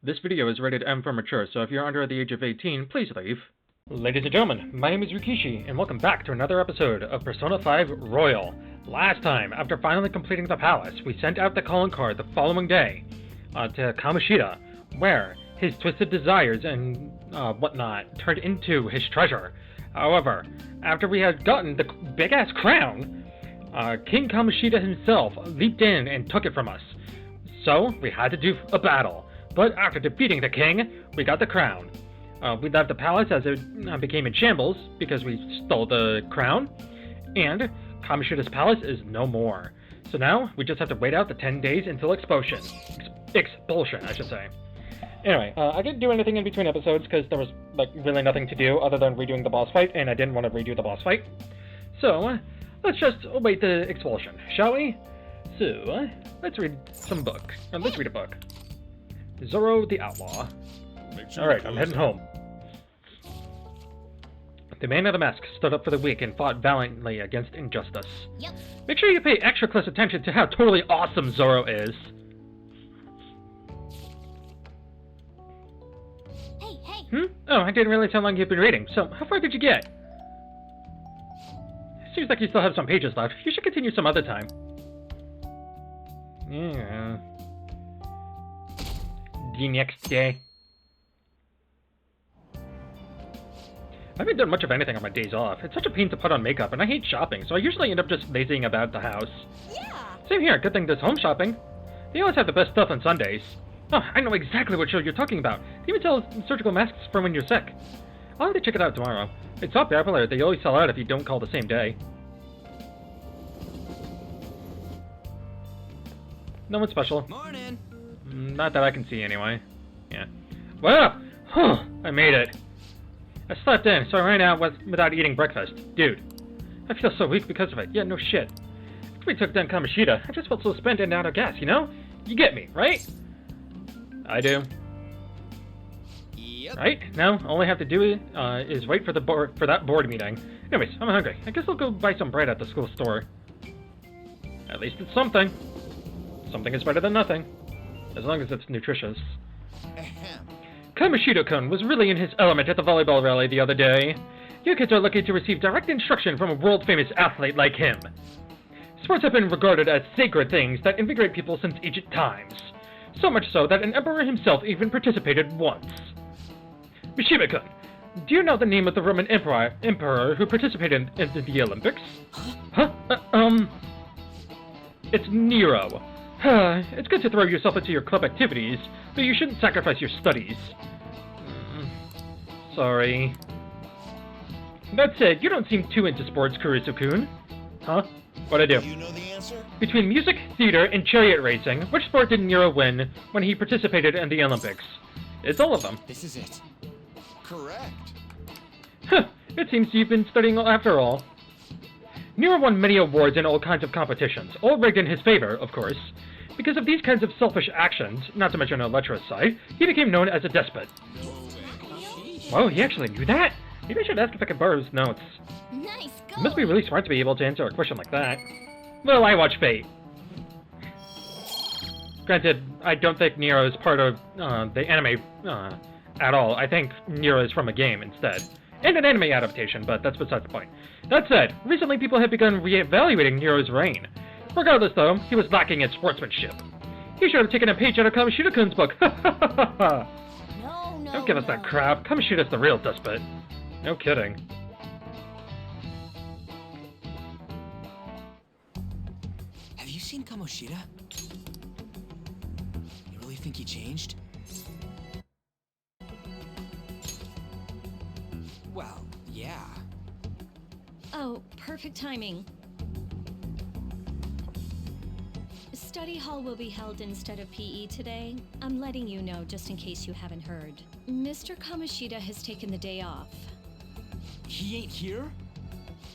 This video is rated M for mature, so if you're under the age of 18, please leave. Ladies and gentlemen, my name is Rikishi, and welcome back to another episode of Persona 5 Royal. Last time, after finally completing the palace, we sent out the calling card the following day to Kamoshida, where his twisted desires and whatnot turned into his treasure. However, after we had gotten the big-ass crown, King Kamoshida himself leaped in and took it from us. So, we had to do a battle. But after defeating the king, we got the crown. We left the palace as it became in shambles because we stole the crown, and Kamoshida's palace is no more. So now, we just have to wait out the 10 days until Expulsion. Expulsion, I should say. Anyway, I didn't do anything in between episodes because there was, really nothing to do other than redoing the boss fight, and I didn't want to redo the boss fight. So, let's just wait the Expulsion, shall we? So, let's read some book. Let's read a book. Zoro the Outlaw. Alright, I'm heading home. The man of the mask stood up for the weak and fought valiantly against injustice. Yep. Make sure you pay extra close attention to how totally awesome Zoro is. Hey. Oh, I didn't realize how long you've been reading. So, how far did you get? Seems like you still have some pages left. You should continue some other time. Yeah. The next day. I haven't done much of anything on my days off. It's such a pain to put on makeup, and I hate shopping, so I usually end up just lazying about the house. Yeah. Same here. Good thing there's home shopping. They always have the best stuff on Sundays. Oh, I know exactly what show you're talking about. They even sell surgical masks for when you're sick. I'll have to check it out tomorrow. It's so popular, they always sell out if you don't call the same day. No one special. Morning. Not that I can see, anyway. Yeah. Well, I made it. I slept in, so I ran out without eating breakfast. Dude, I feel so weak because of it. Yeah, no shit. After we took down Kamoshida, I just felt so spent and out of gas, you know? You get me, right? I do. Yep. Right? Now, all I have to do is wait for that board meeting. Anyways, I'm hungry. I guess I'll go buy some bread at the school store. At least it's something. Something is better than nothing. As long as it's nutritious. Kamoshida-kun was really in his element at the volleyball rally the other day. You kids are lucky to receive direct instruction from a world-famous athlete like him. Sports have been regarded as sacred things that invigorate people since ancient times. So much so that an emperor himself even participated once. Mishima-kun, do you know the name of the Roman emperor who participated in the Olympics? Huh? It's Nero. It's good to throw yourself into your club activities, but you shouldn't sacrifice your studies. Sorry. That said, you don't seem too into sports, Kurisu-kun. Huh? What'd I do? You know the answer? Between music, theater, and chariot racing, which sport did Nero win when he participated in the Olympics? It's all of them. This is it. Correct. It seems you've been studying after all. Nero won many awards in all kinds of competitions, all rigged in his favor, of course. Because of these kinds of selfish actions, not to mention Electra's side, he became known as a despot. Whoa, he actually knew that? Maybe I should ask if I can borrow his notes. Nice. It must be really smart to be able to answer a question like that. Well, I watch Fate. Granted, I don't think Nero is part of the anime at all. I think Nero is from a game instead. And an anime adaptation, but that's besides the point. That said, recently people have begun re-evaluating Nero's reign. Regardless, though, he was lacking in sportsmanship. He should have taken a page out of Kamoshida-kun's book. No, don't give us that crap. Kamoshida's the real despot. No kidding. Have you seen Kamoshida? You really think he changed? Well, yeah. Oh, perfect timing. Study hall will be held instead of PE today. I'm letting you know just in case you haven't heard. Mr. Kamoshida has taken the day off. He ain't here?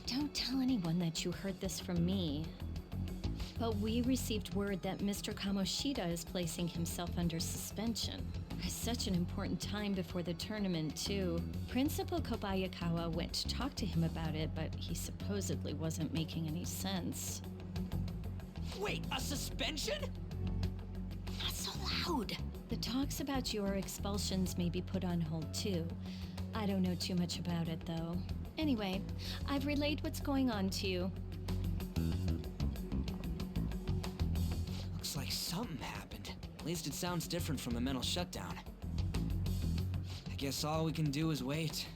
Don't tell anyone that you heard this from me. But we received word that Mr. Kamoshida is placing himself under suspension. It's such an important time before the tournament, too. Principal Kobayakawa went to talk to him about it, but he supposedly wasn't making any sense. Wait, a suspension? Not so loud. The talks about your expulsions may be put on hold too. I don't know too much about it though. Anyway, I've relayed what's going on to you. Looks like something happened. At least it sounds different from a mental shutdown. I guess all we can do is wait.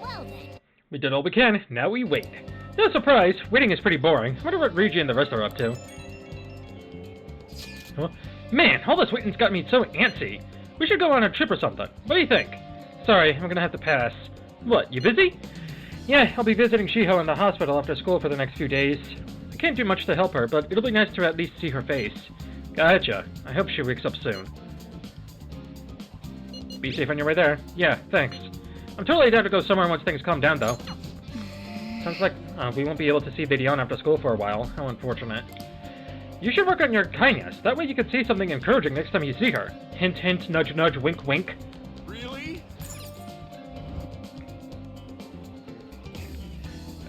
Well then. We did all we can, now we wait. No surprise, waiting is pretty boring. I wonder what Ryuji and the rest are up to. Huh? Man, all this waiting's got me so antsy. We should go on a trip or something. What do you think? Sorry, I'm gonna have to pass. What, you busy? Yeah, I'll be visiting Shiho in the hospital after school for the next few days. I can't do much to help her, but it'll be nice to at least see her face. Gotcha. I hope she wakes up soon. Be safe on your way there. Yeah, thanks. I'm totally down to go somewhere once things calm down, though. Sounds like we won't be able to see Vidion after school for a while. How unfortunate. You should work on your kindness. That way you can say something encouraging next time you see her. Hint, hint, nudge, nudge, wink, wink. Really?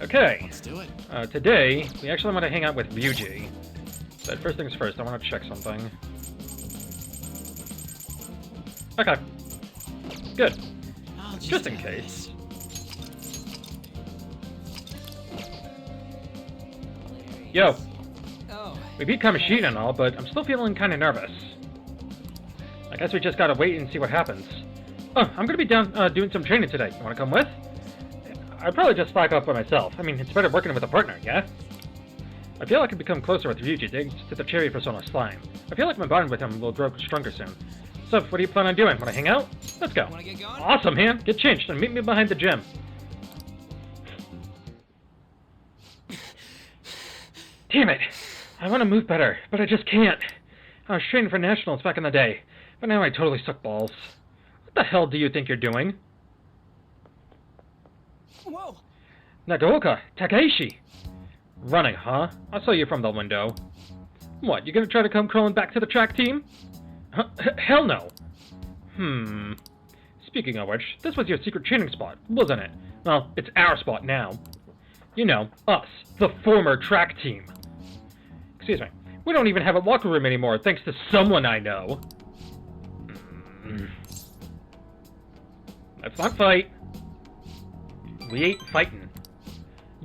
Okay. Let's do it. Today, we actually want to hang out with Ryuji. But first things first, I want to check something. Okay. Good. Just in case. Yo. Oh. We beat Kamoshida and all, but I'm still feeling kind of nervous. I guess we just gotta wait and see what happens. Oh, I'm gonna be down doing some training today. You wanna come with? I'd probably just slack off by myself. I mean, it's better working with a partner, yeah? I feel I could become closer with Ryuji thanks to the cherry persona slime. I feel like my bond with him will grow stronger soon. So, what do you plan on doing? Wanna hang out? Let's go. Wanna get going? Awesome, man. Get changed and meet me behind the gym. Damn it. I want to move better, but I just can't. I was training for nationals back in the day, but now I totally suck balls. What the hell do you think you're doing? Whoa! Nagaoka, Takaishi. Running, huh? I saw you from the window. What, you gonna try to come crawling back to the track team? Huh? Hell no. Speaking of which, this was your secret training spot, wasn't it? Well, it's our spot now. You know, us, the former track team. Excuse me. We don't even have a locker room anymore, thanks to someone I know. Let's not fight. We ain't fighting.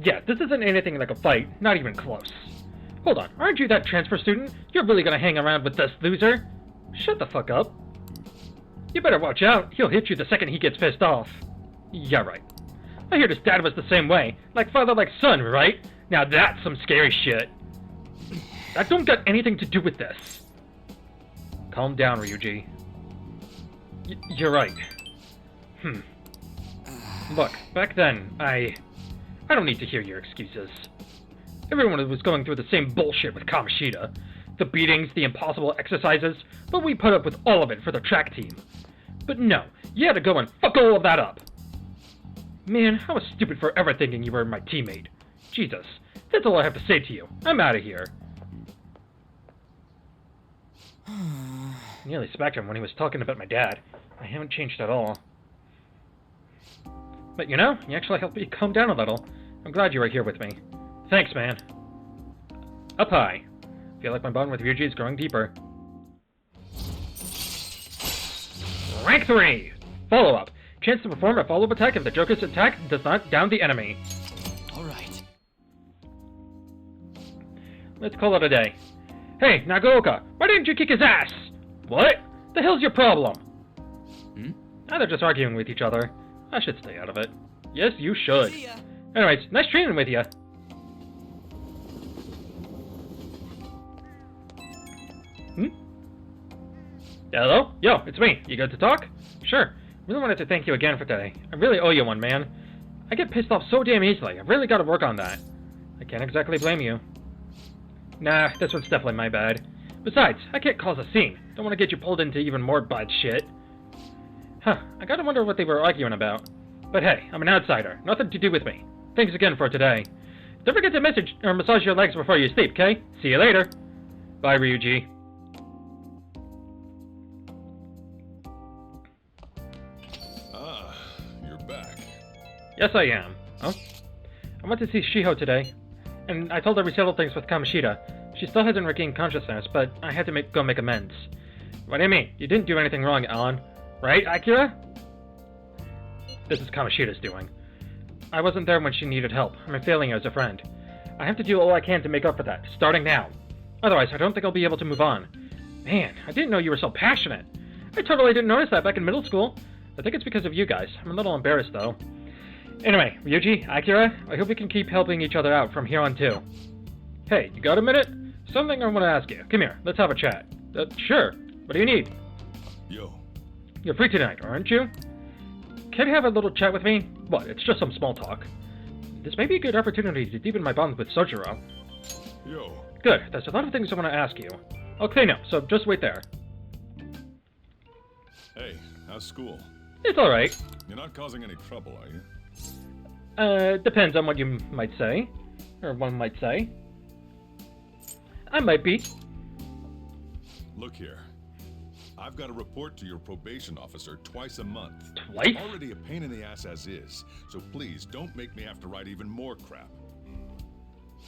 Yeah, this isn't anything like a fight, not even close. Hold on, aren't you that transfer student? You're really gonna hang around with this loser? Shut the fuck up. You better watch out, he'll hit you the second he gets pissed off. Yeah, right. I hear his dad was the same way, like father like son, right? Now that's some scary shit. That don't got anything to do with this. Calm down, Ryuji. You're right. Look, back then, I don't need to hear your excuses. Everyone was going through the same bullshit with Kamoshida. The beatings, the impossible exercises, but we put up with all of it for the track team. But no, you had to go and fuck all of that up. Man, I was stupid for ever thinking you were my teammate. Jesus, that's all I have to say to you. I'm out of here. Nearly smacked him when he was talking about my dad. I haven't changed at all. But you know, you actually helped me calm down a little. I'm glad you were here with me. Thanks, man. Up high. Feel like my bond with Ryuji is growing deeper. Rank 3! Follow-up. Chance to perform a follow-up attack if the Joker's attack does not down the enemy. Alright. Let's call it a day. Hey, Nagaoka, why didn't you kick his ass? What? The hell's your problem? Now they're just arguing with each other. I should stay out of it. Yes, you should. See ya. Anyways, nice training with you. Hello? Yo, it's me. You good to talk? Sure. Really wanted to thank you again for today. I really owe you one, man. I get pissed off so damn easily. I've really got to work on that. I can't exactly blame you. Nah, this one's definitely my bad. Besides, I can't cause a scene. Don't want to get you pulled into even more bad shit. Huh, I gotta wonder what they were arguing about. But hey, I'm an outsider. Nothing to do with me. Thanks again for today. Don't forget to massage your legs before you sleep, okay? See you later. Bye, Ryuji. You're back. Yes, I am. Oh? I went to see Shiho today. and I told her we settled things with Kamoshida. She still hasn't regained consciousness, but I had to go make amends. What do you mean? You didn't do anything wrong, Alan. Right, Akira? This is Kamoshida's doing. I wasn't there when she needed help. I'm failing as a friend. I have to do all I can to make up for that, starting now. Otherwise, I don't think I'll be able to move on. Man, I didn't know you were so passionate. I totally didn't notice that back in middle school. I think it's because of you guys. I'm a little embarrassed, though. Anyway, Ryuji, Akira, I hope we can keep helping each other out from here on, too. Hey, you got a minute? Something I want to ask you. Come here, let's have a chat. Sure. What do you need? Yo. You're free tonight, aren't you? Can you have a little chat with me? What, it's just some small talk. This may be a good opportunity to deepen my bond with Sojiro. Yo. Good, there's a lot of things I want to ask you. Okay now, so just wait there. Hey, how's school? It's alright. You're not causing any trouble, are you? Depends on what you might say. Or one might say. I might be. Look here. I've got to report to your probation officer twice a month. Twice? It's already a pain in the ass as is, so please don't make me have to write even more crap.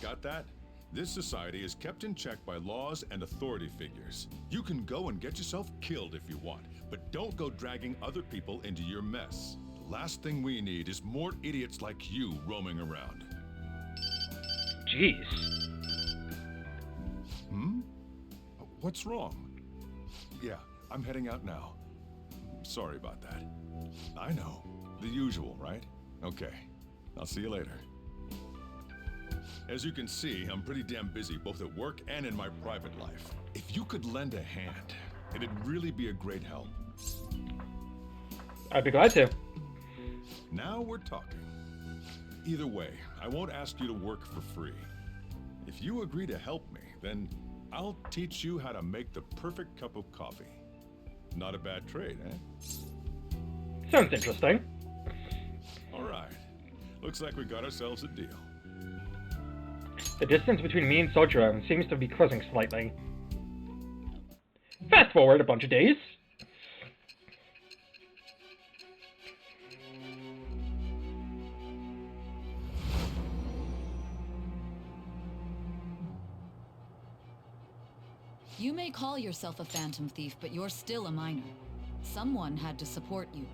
Got that? This society is kept in check by laws and authority figures. You can go and get yourself killed if you want, but don't go dragging other people into your mess. The last thing we need is more idiots like you roaming around. Jeez. What's wrong? Yeah, I'm heading out now. Sorry about that. I know. The usual, right? Okay. I'll see you later. As you can see, I'm pretty damn busy both at work and in my private life. If you could lend a hand, it'd really be a great help. I'd be glad to. Now we're talking. Either way, I won't ask you to work for free. If you agree to help me, then I'll teach you how to make the perfect cup of coffee. Not a bad trade, eh? Sounds interesting. All right. Looks like we got ourselves a deal. The distance between me and Sojiro seems to be closing slightly. Fast forward a bunch of days. You may call yourself a phantom thief, but you're still a minor. Someone had to support you.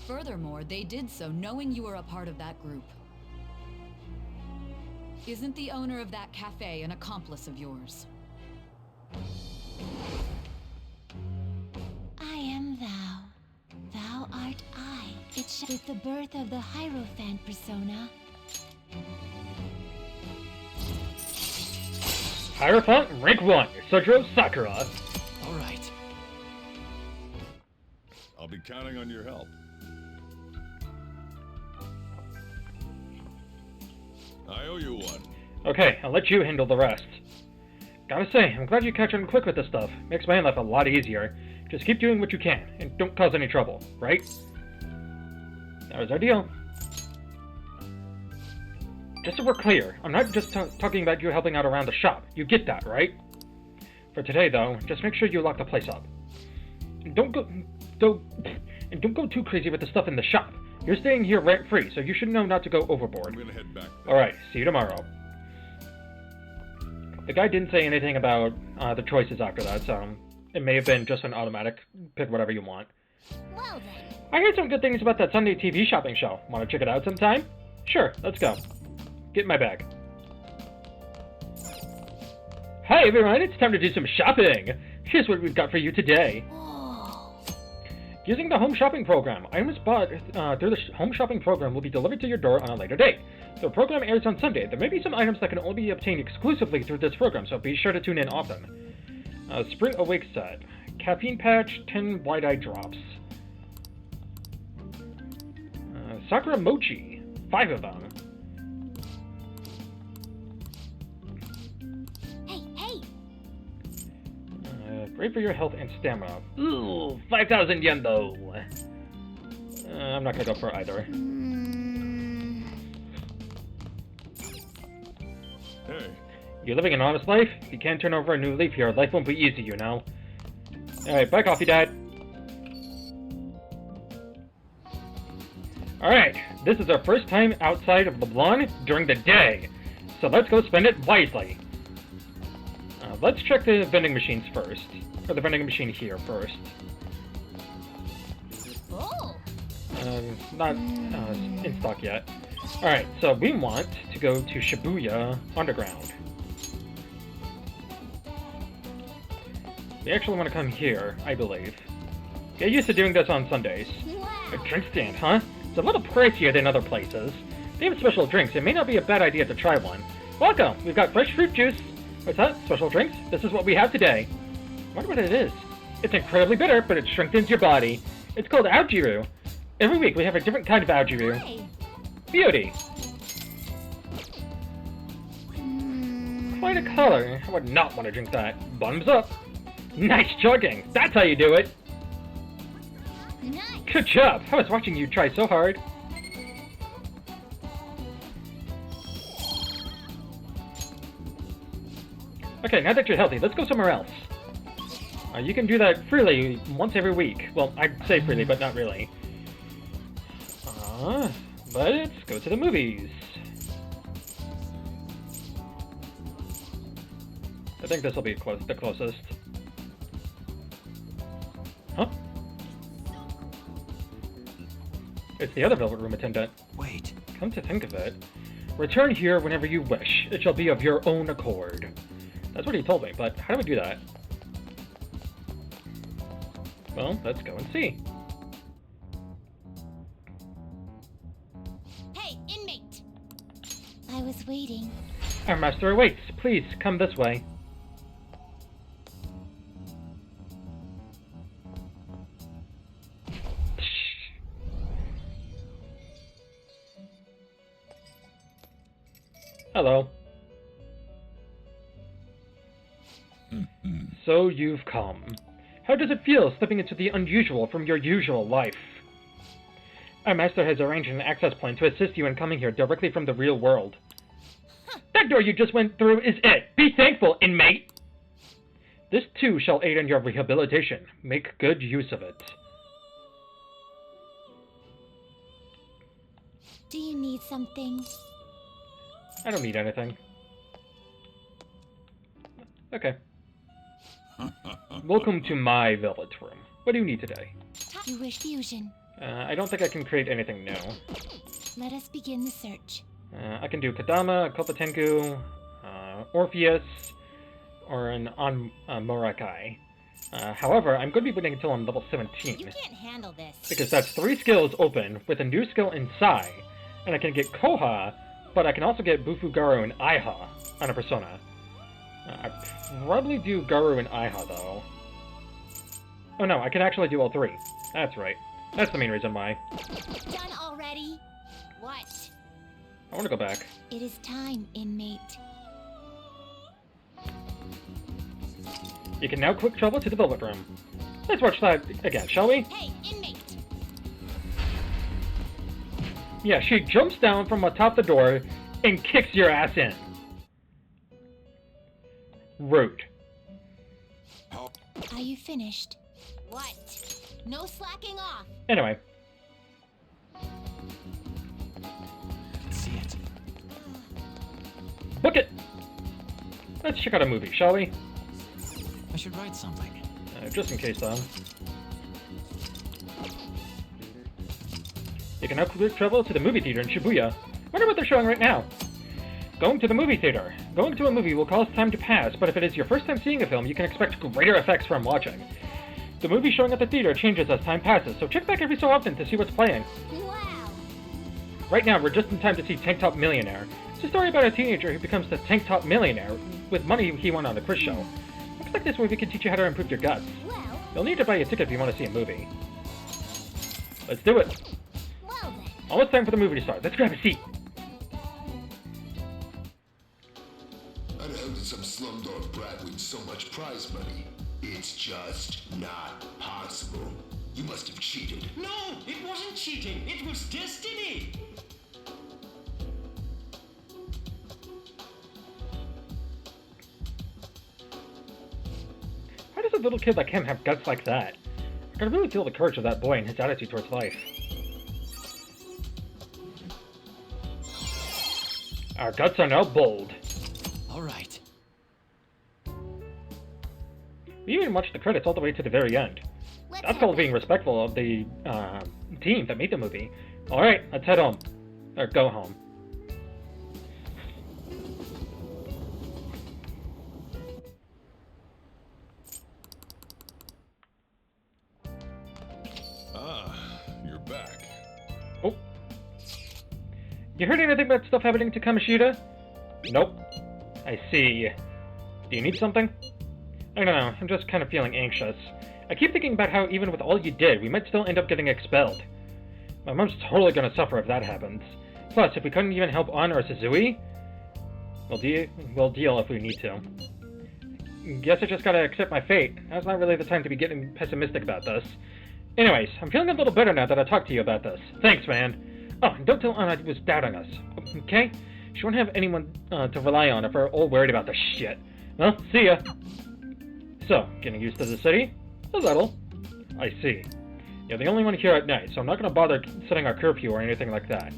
Furthermore, they did so knowing you were a part of that group. Isn't the owner of that cafe an accomplice of yours? I am thou. Thou art I. It's with the birth of the Hierophant persona. Hierophant, rank 1, Sojiro Sakura. All right. I'll be counting on your help. I owe you one. Okay, I'll let you handle the rest. Gotta say, I'm glad you catch on quick with this stuff. Makes my life a lot easier. Just keep doing what you can, and don't cause any trouble, right? That was our deal. Just so we're clear, I'm not just talking about you helping out around the shop. You get that, right? For today, though, just make sure you lock the place up. And don't go too crazy with the stuff in the shop. You're staying here rent-free, so you should know not to go overboard. I'm gonna head back there. Alright, see you tomorrow. The guy didn't say anything about the choices after that, so it may have been just an automatic pick whatever you want. Well then. I heard some good things about that Sunday TV shopping show. Want to check it out sometime? Sure, let's go. Get in my bag. Hi everyone, it's time to do some shopping! Here's what we've got for you today. Using the home shopping program, items bought through the home shopping program will be delivered to your door on a later date. The program airs on Sunday. There may be some items that can only be obtained exclusively through this program, so be sure to tune in often. Spring Awake set. Caffeine patch, 10 wide-eye drops. Sakura Mochi, 5 of them. Hey! Great for your health and stamina. Ooh, 5,000 yen though. I'm not gonna go for either. Hey. You're living an honest life? If you can't turn over a new leaf here, life won't be easy, you know. Alright, bye coffee dad. Alright, this is our first time outside of Leblon during the day. so let's go spend it wisely. Let's check the vending machines first. Or the vending machine here first. Oh. Not in stock yet. Alright, so we want to go to Shibuya Underground. We actually want to come here, I believe. Get used to doing this on Sundays. Wow. A drink stand, huh? It's a little pricier than other places. They have special drinks. It may not be a bad idea to try one. Welcome! We've got fresh fruit juice. What's that? Special drinks? This is what we have today. I wonder what it is. It's incredibly bitter, but it strengthens your body. It's called Algiru. Every week we have a different kind of Algiru. Hey. Beauty! Quite a color. I would not want to drink that. Bottoms up. Nice chugging. That's how you do it. Nice. Good job. I was watching you try so hard. Okay, now that you're healthy, let's go somewhere else. You can do that freely once every week. Well, I'd say freely, but not really. Let's go to the movies. I think this will be the closest. Huh? It's the other Velvet Room attendant. Wait. Come to think of it, return here whenever you wish. It shall be of your own accord. That's what he told me, but how do we do that? Well, let's go and see. Hey, inmate. I was waiting. Our master awaits. Please, come this way. Hello. So you've come. How does it feel slipping into the unusual from your usual life? Our master has arranged an access plan to assist you in coming here directly from the real world. That door you just went through is it. Be thankful, inmate! This too shall aid in your rehabilitation. Make good use of it. Do you need something? I don't need anything. Okay. Welcome to my Velvet Room. What do you need today? You wish fusion. I don't think I can create anything new. Let us begin the search. I can do Kadama, Kopatenku, Orpheus, or an Morakai. However, I'm going to be waiting until I'm level 17. You can't handle this. Because that's 3 skills open, with a new skill in Sai. And I can get Koha, but I can also get Bufugaru and Aiha on a persona. I'd probably do Garu and Aiha, though. Oh no, I can actually do all 3. That's right. That's the main reason why. Done already? What? I want to go back. It is time, inmate. You can now quick travel to the Velvet Room. Let's watch that again, shall we? Hey, inmate! Yeah, she jumps down from atop the door and kicks your ass in. Rude. Are you finished? What? No slacking off. Anyway. I can see it. Book it! Let's check out a movie, shall we? I should write something. Just in case, though. You can now quick travel to the movie theater in Shibuya. Wonder what they're showing right now. Going to the movie theater. Going to a movie will cause time to pass, but if it is your first time seeing a film, you can expect greater effects from watching. The movie showing at the theater changes as time passes, so check back every so often to see what's playing. Wow. Right now, we're just in time to see Tank Top Millionaire. It's a story about a teenager who becomes the Tank Top Millionaire with money he won on the quiz show. Looks like this movie can teach you how to improve your guts. Well, You'll need to buy a ticket if you want to see a movie. Let's do it. well then. Almost time for the movie to start. Let's grab a seat. How the hell did some slumdog brat win so much prize money? It's just not possible. You must have cheated. No, it wasn't cheating. It was destiny. How does a little kid like him have guts like that? I can really feel the courage of that boy and his attitude towards life. Our guts are now bold. All right. We even watched the credits all the way to the very end. That's called being respectful of the team that made the movie. Alright, let's head home. Or go home. You're back. Oh. You heard anything about stuff happening to Kamoshida? Nope. I see. Do you need something? I don't know, I'm just kind of feeling anxious. I keep thinking about how even with all you did, we might still end up getting expelled. My mom's totally gonna suffer if that happens. Plus, if we couldn't even help An or Suzui, we'll deal if we need to. Guess I just gotta accept my fate. Now's not really the time to be getting pessimistic about this. Anyways, I'm feeling a little better now that I talked to you about this. Thanks, man. Oh, and don't tell An I was doubting us, okay? She won't have anyone to rely on if we're all worried about this shit. Well, see ya. So, getting used to the city? A little. I see. You're the only one here at night, so I'm not going to bother setting our curfew or anything like that.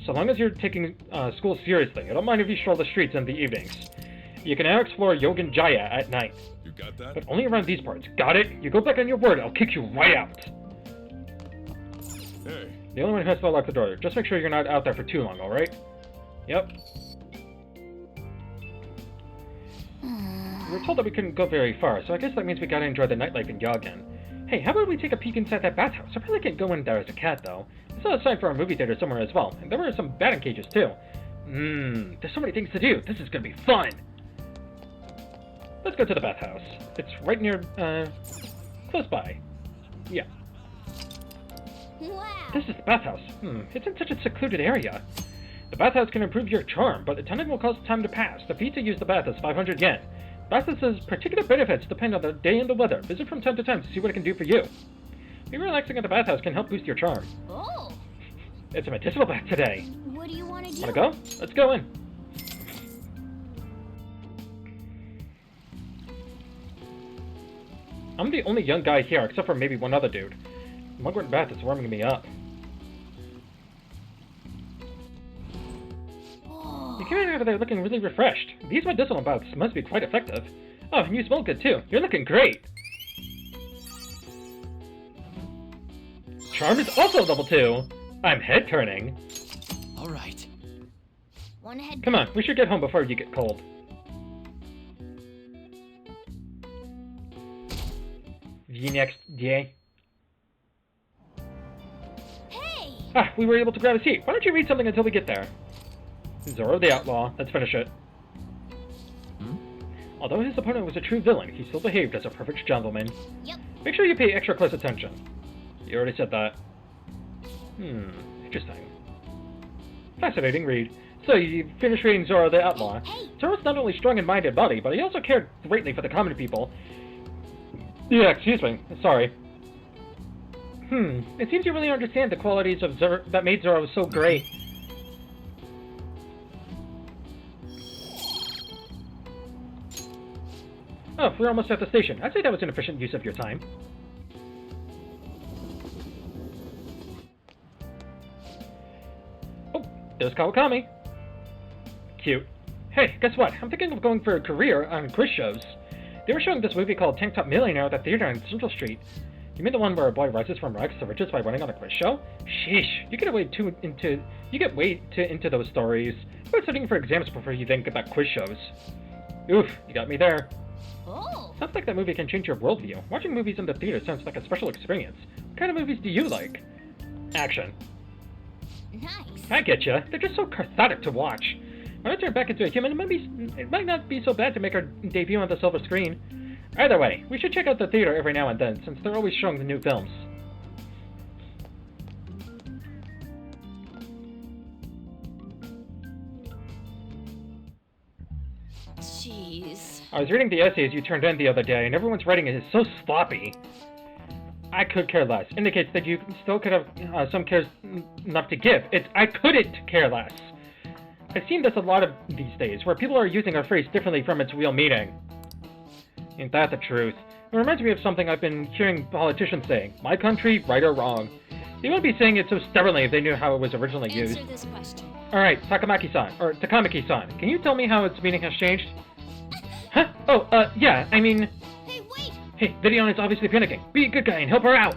So long as you're taking school seriously, I don't mind if you stroll the streets in the evenings. You can now explore Yogan Jaya at night. You got that? But only around these parts. Got it? You go back on your word, I'll kick you right out. Hey. The only one who has to lock the door. Just make sure you're not out there for too long, alright? Yep. We were told that we couldn't go very far, so I guess that means we gotta enjoy the nightlife in Yogan. Hey, how about we take a peek inside that bathhouse? I probably can't go in there as a cat, though. I saw a sign for a movie theater somewhere as well, and there were some batting cages, too. There's so many things to do. This is gonna be fun! Let's go to the bathhouse. It's right near, close by. Yeah. Wow. This is the bathhouse. It's in such a secluded area. The bathhouse can improve your charm, but attending will cost time to pass. The fee to use the bath is 500 yen. Bathhouse's particular benefits depend on the day and the weather. Visit from time to time to see what it can do for you. Being relaxing at the bathhouse can help boost your charm. Oh. It's a medicinal bath today. What do you want to do? Wanna go? Let's go in. I'm the only young guy here, except for maybe one other dude. The mugwort bath is warming me up. You came out of there looking really refreshed. These medicinal baths must be quite effective. Oh, and you smell good too. You're looking great. Charm is also level 2. I'm head turning. All right. One head. Come on, we should get home before you get cold. The next day. Hey. Ah, we were able to grab a seat. Why don't you read something until we get there? Zoro the Outlaw. Let's finish it. Although his opponent was a true villain, he still behaved as a perfect gentleman. Yep. Make sure you pay extra close attention. You already said that. Interesting. Fascinating read. So, you finished reading Zoro the Outlaw. Hey. Zoro's not only strong in mind and body, but he also cared greatly for the common people. Yeah, excuse me. Sorry. It seems you really understand the qualities of Zoro that made Zoro so great. Oh, we're almost at the station. I'd say that was an efficient use of your time. Oh, there's Kawakami. Cute. Hey, guess what? I'm thinking of going for a career on quiz shows. They were showing this movie called Tank Top Millionaire at the theater on Central Street. You mean the one where a boy rises from rags to riches by winning on a quiz show? Sheesh, you get way too into those stories. About studying for exams before you think about quiz shows. Oof, you got me there. Oh. Sounds like that movie can change your worldview. Watching movies in the theater sounds like a special experience. What kind of movies do you like? Action. Nice. I getcha. They're just so cathartic to watch. When I turn back into a human, it might not be so bad to make our debut on the silver screen. Either way, we should check out the theater every now and then, since they're always showing the new films. Jeez. I was reading the essays you turned in the other day, and everyone's writing is so sloppy. I could care less. Indicates that you still could have some cares enough to give. It's I couldn't care less. I've seen this a lot of these days, where people are using a phrase differently from its real meaning. Ain't that the truth? It reminds me of something I've been hearing politicians saying. My country, right or wrong. They wouldn't be saying it so stubbornly if they knew how it was originally used. Answer this question. Alright, Takamaki-san, or Takamaki-san, can you tell me how its meaning has changed? Huh? Oh, yeah, I mean... Hey, wait! Hey, Vidion is obviously panicking. Be a good guy and help her out!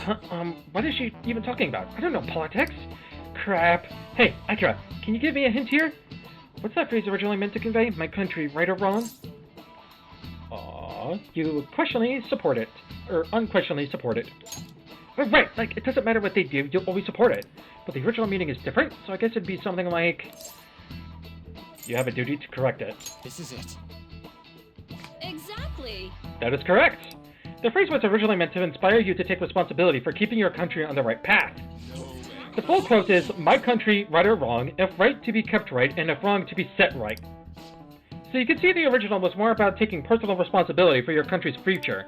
Huh? What is she even talking about? I don't know, politics? Crap. Hey, Akira, can you give me a hint here? What's that phrase originally meant to convey? My country, right or wrong? Aww, you questionably support it. Or unquestionably support it. Oh, right, like, it doesn't matter what they do, you'll always support it. But the original meaning is different, so I guess it'd be something like... You have a duty to correct it. This is it. Exactly! That is correct. The phrase was originally meant to inspire you to take responsibility for keeping your country on the right path. The full quote is, my country, right or wrong, if right to be kept right, and if wrong to be set right. So you can see the original was more about taking personal responsibility for your country's future.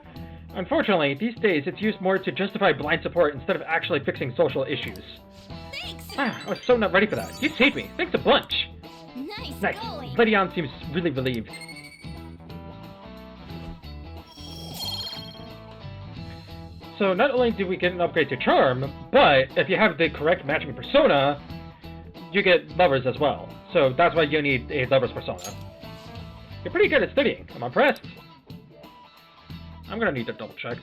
Unfortunately, these days it's used more to justify blind support instead of actually fixing social issues. Thanks! Ah, I was so not ready for that. You saved me. Thanks a bunch. Nice Nice. going! Vidion seems really relieved. So not only do we get an upgrade to Charm, but if you have the correct matching persona, you get lovers as well. So that's why you need a lover's persona. You're pretty good at studying. I'm impressed. I'm gonna need to double check.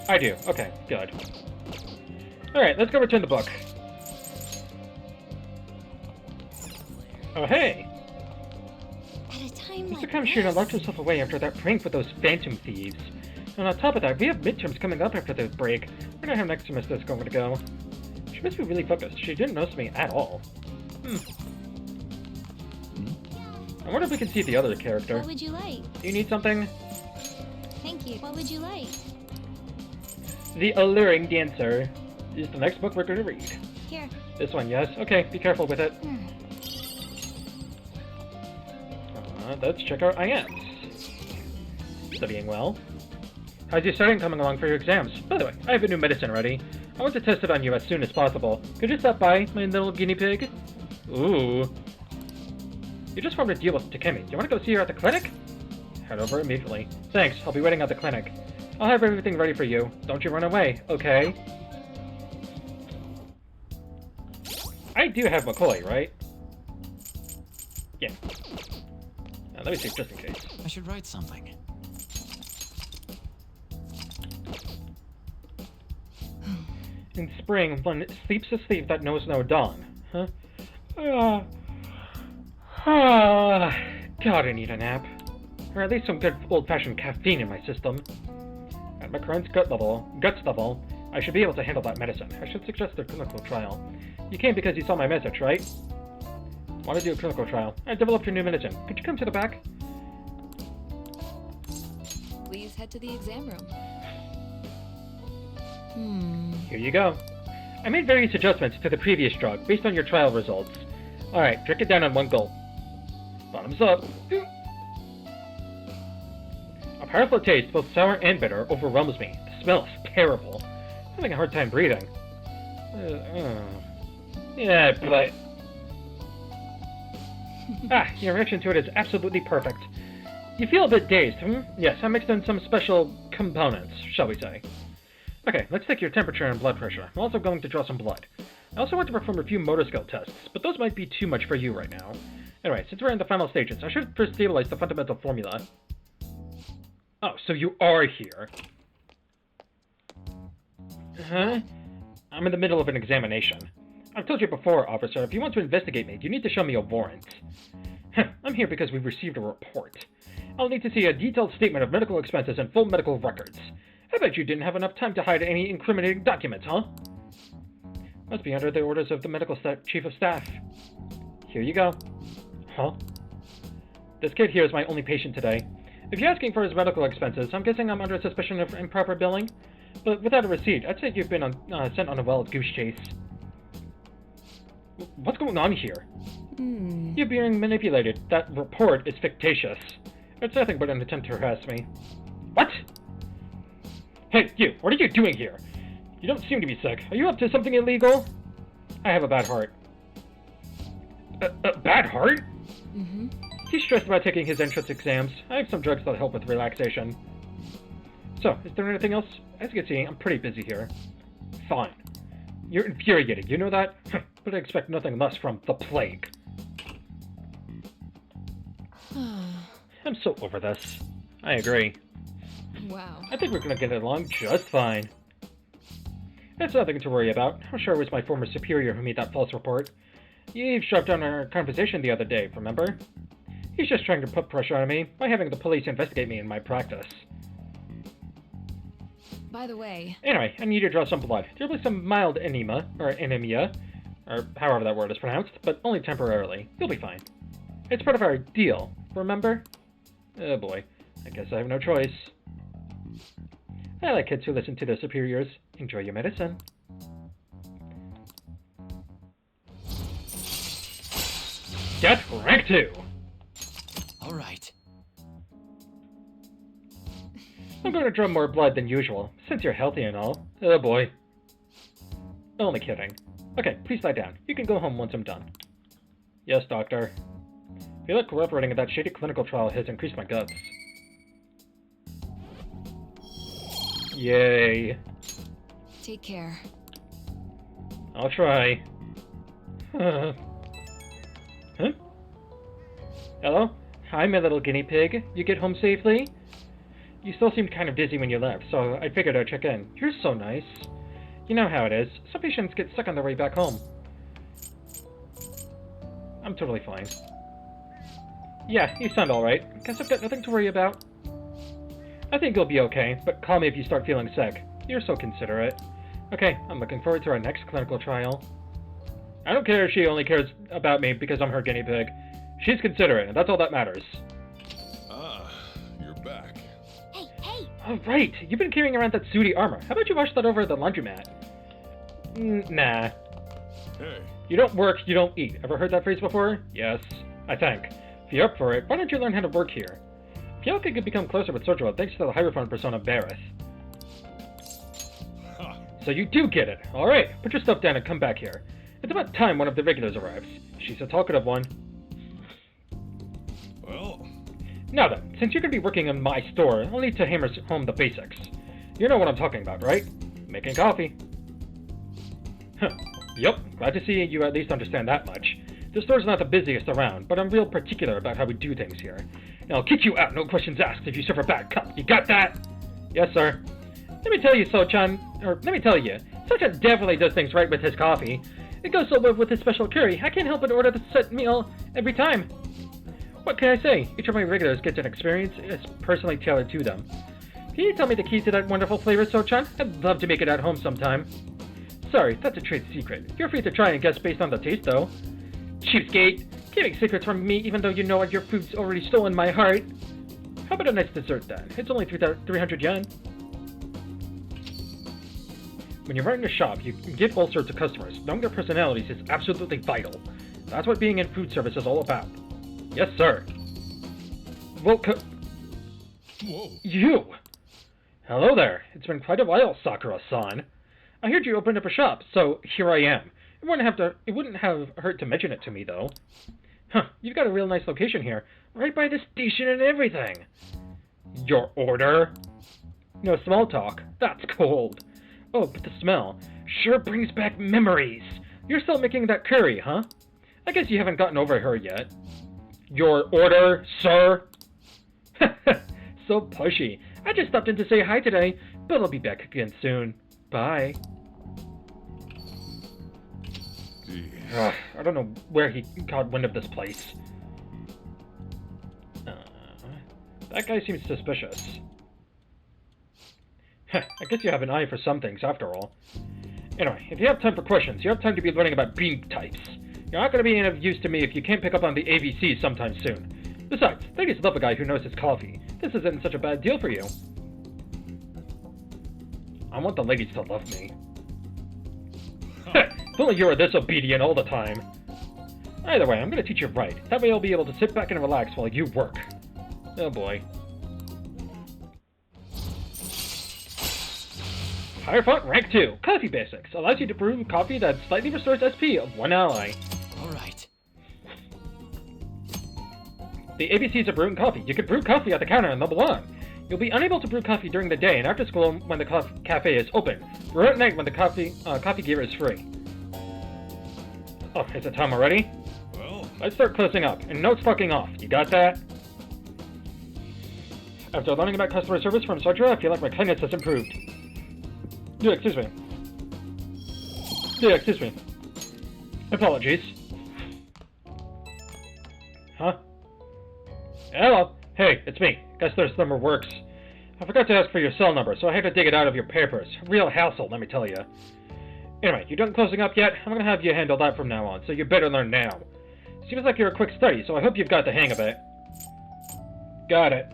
I do. Okay, good. Alright, let's go return the book. Oh, hey! At a time Mr. like Kamoshida this... locked himself away after that prank with those phantom thieves. And on top of that, we have midterms coming up after the break. I wonder how next semester is going to go. She must be really focused. She didn't notice me at all. I wonder if we can see the other character. What would you like? Do you need something? Thank you. What would you like? The Alluring Dancer is the next book we're going to read. Here. This one, yes. Okay, be careful with it. Let's check our IMs. Studying well. How's your studying coming along for your exams? By the way, I have a new medicine ready. I want to test it on you as soon as possible. Could you stop by, my little guinea pig? Ooh. You just formed a deal with Takemi. Do you want to go see her at the clinic? Head over immediately. Thanks, I'll be waiting at the clinic. I'll have everything ready for you. Don't you run away, okay? I do have McCoy, right? Yeah. Now, let me see, just in case. I should write something. In spring, one sleeps a sleep that knows no dawn. Huh? God, I need a nap. Or at least some good old-fashioned caffeine in my system. At my current guts level, I should be able to handle that medicine. I should suggest a clinical trial. You came because you saw my message, right? Want to do a clinical trial. I developed your new medicine. Could you come to the back? Please head to the exam room. Here you go. I made various adjustments to the previous drug based on your trial results. Alright, drink it down in one gulp. Bottoms up. A powerful taste, both sour and bitter, overwhelms me. The smell is terrible. I'm having a hard time breathing. Yeah, but... your reaction to it is absolutely perfect. You feel a bit dazed, Yes, I mixed in some special components, shall we say. Okay, let's take your temperature and blood pressure. I'm also going to draw some blood. I also want to perform a few motor skill tests, but those might be too much for you right now. Anyway, since we're in the final stages, I should first stabilize the fundamental formula. Oh, so you are here. Huh? I'm in the middle of an examination. I've told you before, officer, if you want to investigate me, you need to show me a warrant. I'm here because we've received a report. I'll need to see a detailed statement of medical expenses and full medical records. I bet you didn't have enough time to hide any incriminating documents, huh? Must be under the orders of the medical chief of staff. Here you go. Huh? This kid here is my only patient today. If you're asking for his medical expenses, I'm guessing I'm under suspicion of improper billing. But without a receipt, I'd say you've been sent on a wild goose chase. What's going on here? You're being manipulated. That report is fictitious. It's nothing but an attempt to harass me. What? Hey, you! What are you doing here? You don't seem to be sick. Are you up to something illegal? I have a bad heart. A bad heart? He's stressed about taking his entrance exams. I have some drugs that help with relaxation. So, is there anything else? As you can see, I'm pretty busy here. Fine. You're infuriating, you know that? But I expect nothing less from the plague. I'm so over this. I agree. Wow. I think we're gonna get along just fine. That's nothing to worry about. I'm sure it was my former superior who made that false report. You eavesdropped on our conversation the other day, remember? He's just trying to put pressure on me by having the police investigate me in my practice. By the way... Anyway, I need to draw some blood. There'll be some mild anemia, or however that word is pronounced, but only temporarily. You'll be fine. It's part of our deal, remember? Oh boy, I guess I have no choice. I like kids who listen to their superiors. Enjoy your medicine. Get rank 2! Alright. I'm going to draw more blood than usual, since you're healthy and all. Oh boy. Only kidding. Okay, please lie down. You can go home once I'm done. Yes, doctor. I feel like cooperating in that shady clinical trial has increased my guts. Yay. Take care. I'll try. Huh? Hello? Hi, my little guinea pig. You get home safely? You still seemed kind of dizzy when you left, so I figured I'd check in. You're so nice. You know how it is. Some patients get stuck on their way back home. I'm totally fine. Yeah, you sound alright. Guess I've got nothing to worry about. I think you'll be okay, but call me if you start feeling sick. You're so considerate. Okay, I'm looking forward to our next clinical trial. I don't care if she only cares about me because I'm her guinea pig. She's considerate, and that's all that matters. Ah, you're back. Hey, hey! Oh, right! You've been carrying around that sooty armor. How about you wash that over at the laundromat? Nah. Hey. You don't work, you don't eat. Ever heard that phrase before? Yes, I think. If you're up for it, why don't you learn how to work here? I feel like I could become closer with Sojo thanks to the Hierophant persona Bareth. Ha. So you do get it. Alright, put your stuff down and come back here. It's about time one of the regulars arrives. She's a talkative one. Well... Now then, since you're going to be working in my store, I'll need to hammer home the basics. You know what I'm talking about, right? Making coffee. Huh. Yep, glad to see you at least understand that much. The store's not the busiest around, but I'm real particular about how we do things here. And I'll kick you out, no questions asked, if you serve a bad cup. You got that? Yes, sir. Let me tell you, Sochan definitely does things right with his coffee. It goes so well with his special curry, I can't help but order the set meal every time. What can I say? Each of my regulars gets an experience that's personally tailored to them. Can you tell me the key to that wonderful flavor, Sochan? I'd love to make it at home sometime. Sorry, that's a trade secret. You're free to try and guess based on the taste, though. Cheapskate! Keeping secrets from me even though you know your food's already stolen my heart. How about a nice dessert, then? It's only 300 yen. When you're running a shop, you can get all sorts of customers. Knowing their personalities is absolutely vital. That's what being in food service is all about. Yes, sir. Whoa. You! Hello there. It's been quite a while, Sakura-san. I heard you opened up a shop, so here I am. It wouldn't have hurt to mention it to me, though. Huh, you've got a real nice location here. Right by the station and everything. Your order? No small talk. That's cold. Oh, but the smell sure brings back memories. You're still making that curry, huh? I guess you haven't gotten over her yet. Your order, sir? So pushy. I just stopped in to say hi today, but I'll be back again soon. Bye. I don't know where he got wind of this place. That guy seems suspicious. I guess you have an eye for some things, after all. Anyway, if you have time for questions, you have time to be learning about beam types. You're not going to be any of use to me if you can't pick up on the AVC sometime soon. Besides, ladies love a guy who knows his coffee. This isn't such a bad deal for you. I want the ladies to love me. If only you were this obedient all the time. Either way, I'm going to teach you right. That way I'll be able to sit back and relax while you work. Oh boy. Hierophant Rank 2, Coffee Basics. Allows you to brew coffee that slightly restores SP of one ally. Alright. the ABCs of brewing coffee. You can brew coffee at the counter and they'll belong. You'll be unable to brew coffee during the day and after school when the cafe is open. Brew at night when the coffee gear is free. Oh, is it time already? Well, Let's start closing up, and no fucking off. You got that? After learning about customer service from Sartre, I feel like my kindness has improved. Yeah, excuse me. Yeah, excuse me. Apologies. Huh? Hello? Hey, it's me. Guess this number works. I forgot to ask for your cell number, so I had to dig it out of your papers. Real hassle, let me tell you. Anyway, you done closing up yet? I'm gonna have you handle that from now on, so you better learn now. Seems like you're a quick study, so I hope you've got the hang of it. Got it.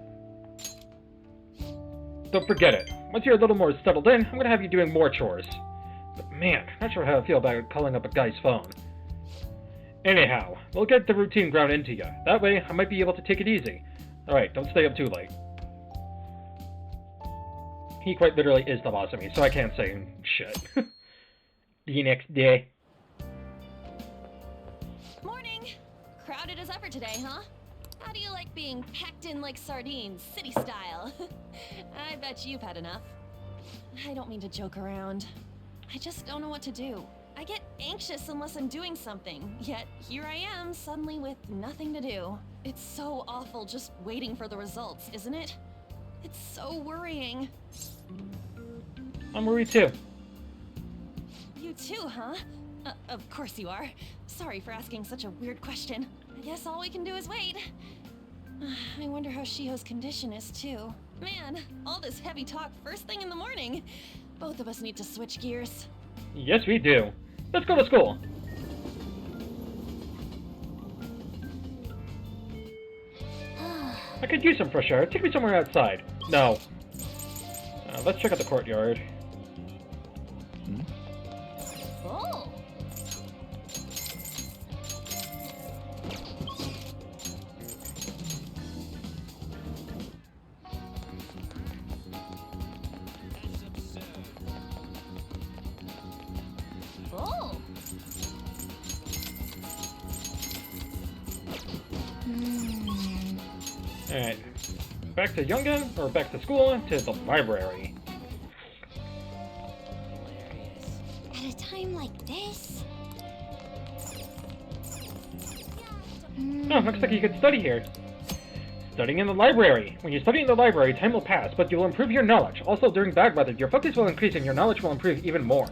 Don't forget it. Once you're a little more settled in, I'm gonna have you doing more chores. But man, not sure how I feel about calling up a guy's phone. Anyhow, we'll get the routine ground into you. That way, I might be able to take it easy. Alright, don't stay up too late. He quite literally is the boss of me, so I can't say shit. The next day. Morning! Crowded as ever today, huh? How do you like being packed in like sardines, city style? I bet you've had enough. I don't mean to joke around. I just don't know what to do. I get anxious unless I'm doing something, yet here I am suddenly with nothing to do. It's so awful just waiting for the results, isn't it? It's so worrying. I'm worried too. You too, huh? Of course you are. Sorry for asking such a weird question. I guess all we can do is wait. I wonder how Shiho's condition is too. Man, all this heavy talk first thing in the morning. Both of us need to switch gears. Yes, we do. Let's go to school. I could use some fresh air. Take me somewhere outside. No. Let's check out the courtyard. Oh! Oh! Alright. Back to Youngin, or back to school, to the library. At a time like this? Oh, looks like you could study here. Studying in the library. When you study in the library, time will pass, but you will improve your knowledge. Also, during bad weather, your focus will increase and your knowledge will improve even more.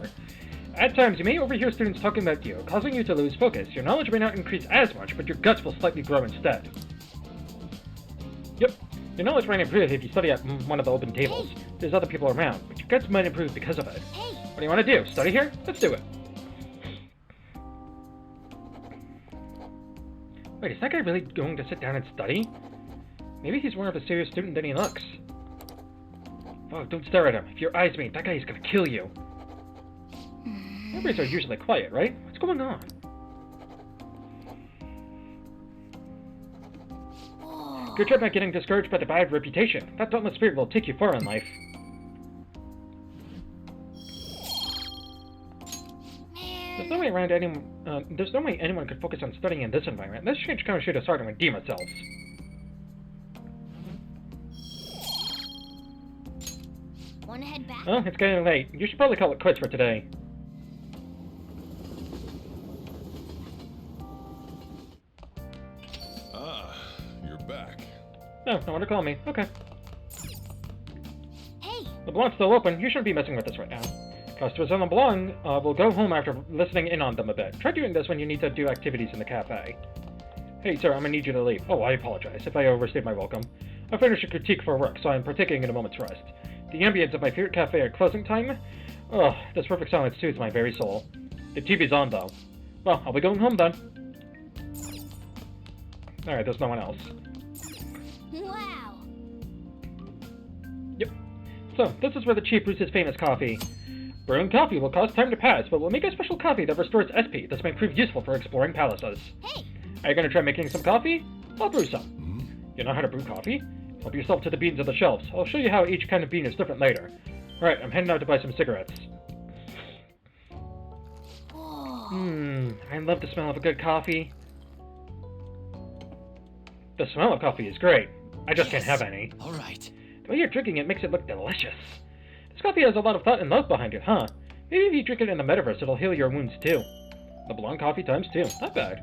At times, you may overhear students talking about you, causing you to lose focus. Your knowledge may not increase as much, but your guts will slightly grow instead. Yep. Your knowledge might improve if you study at one of the open tables. There's other people around, but your guts might improve because of it. What do you want to do? Study here? Let's do it. Wait, is that guy really going to sit down and study? Maybe he's more of a serious student than he looks. Oh, don't stare at him. If your eyes meet, that guy is gonna kill you. Libraries are usually quiet, right? What's going on? Good job not getting discouraged by the bad reputation. That dauntless spirit will take you far in life. There's no way anyone could focus on studying in this environment. This change kind of should have started with Dima cells. Wanna head back? Oh, it's getting late. You should probably call it quits for today. You're back. No, no one to call me. Okay. Hey! LeBlanc's still open. You shouldn't be messing with us right now. Customers on LeBlanc will go home after listening in on them a bit. Try doing this when you need to do activities in the cafe. Hey, sir, I'm gonna need you to leave. Oh, I apologize if I overstayed my welcome. I finished a critique for work, so I'm partaking in a moment's rest. The ambience of my favorite cafe at closing time? Oh, this perfect silence soothes my very soul. The TV's on, though. Well, I'll be going home then. Alright, there's no one else. Wow! Yep. So, this is where the chief brews his famous coffee. Brewing coffee will cause time to pass, but we'll make a special coffee that restores SP. This may prove useful for exploring palaces. Hey! Are you gonna try making some coffee? I'll brew some. You know how to brew coffee? Help yourself to the beans on the shelves. I'll show you how each kind of bean is different later. Alright, I'm heading out to buy some cigarettes. Oh. I love the smell of a good coffee. The smell of coffee is great. I just can't have any. Alright. The way you're drinking it makes it look delicious. This coffee has a lot of thought and love behind it, huh? Maybe if you drink it in the metaverse, it'll heal your wounds too. The blonde coffee times 2. Not bad.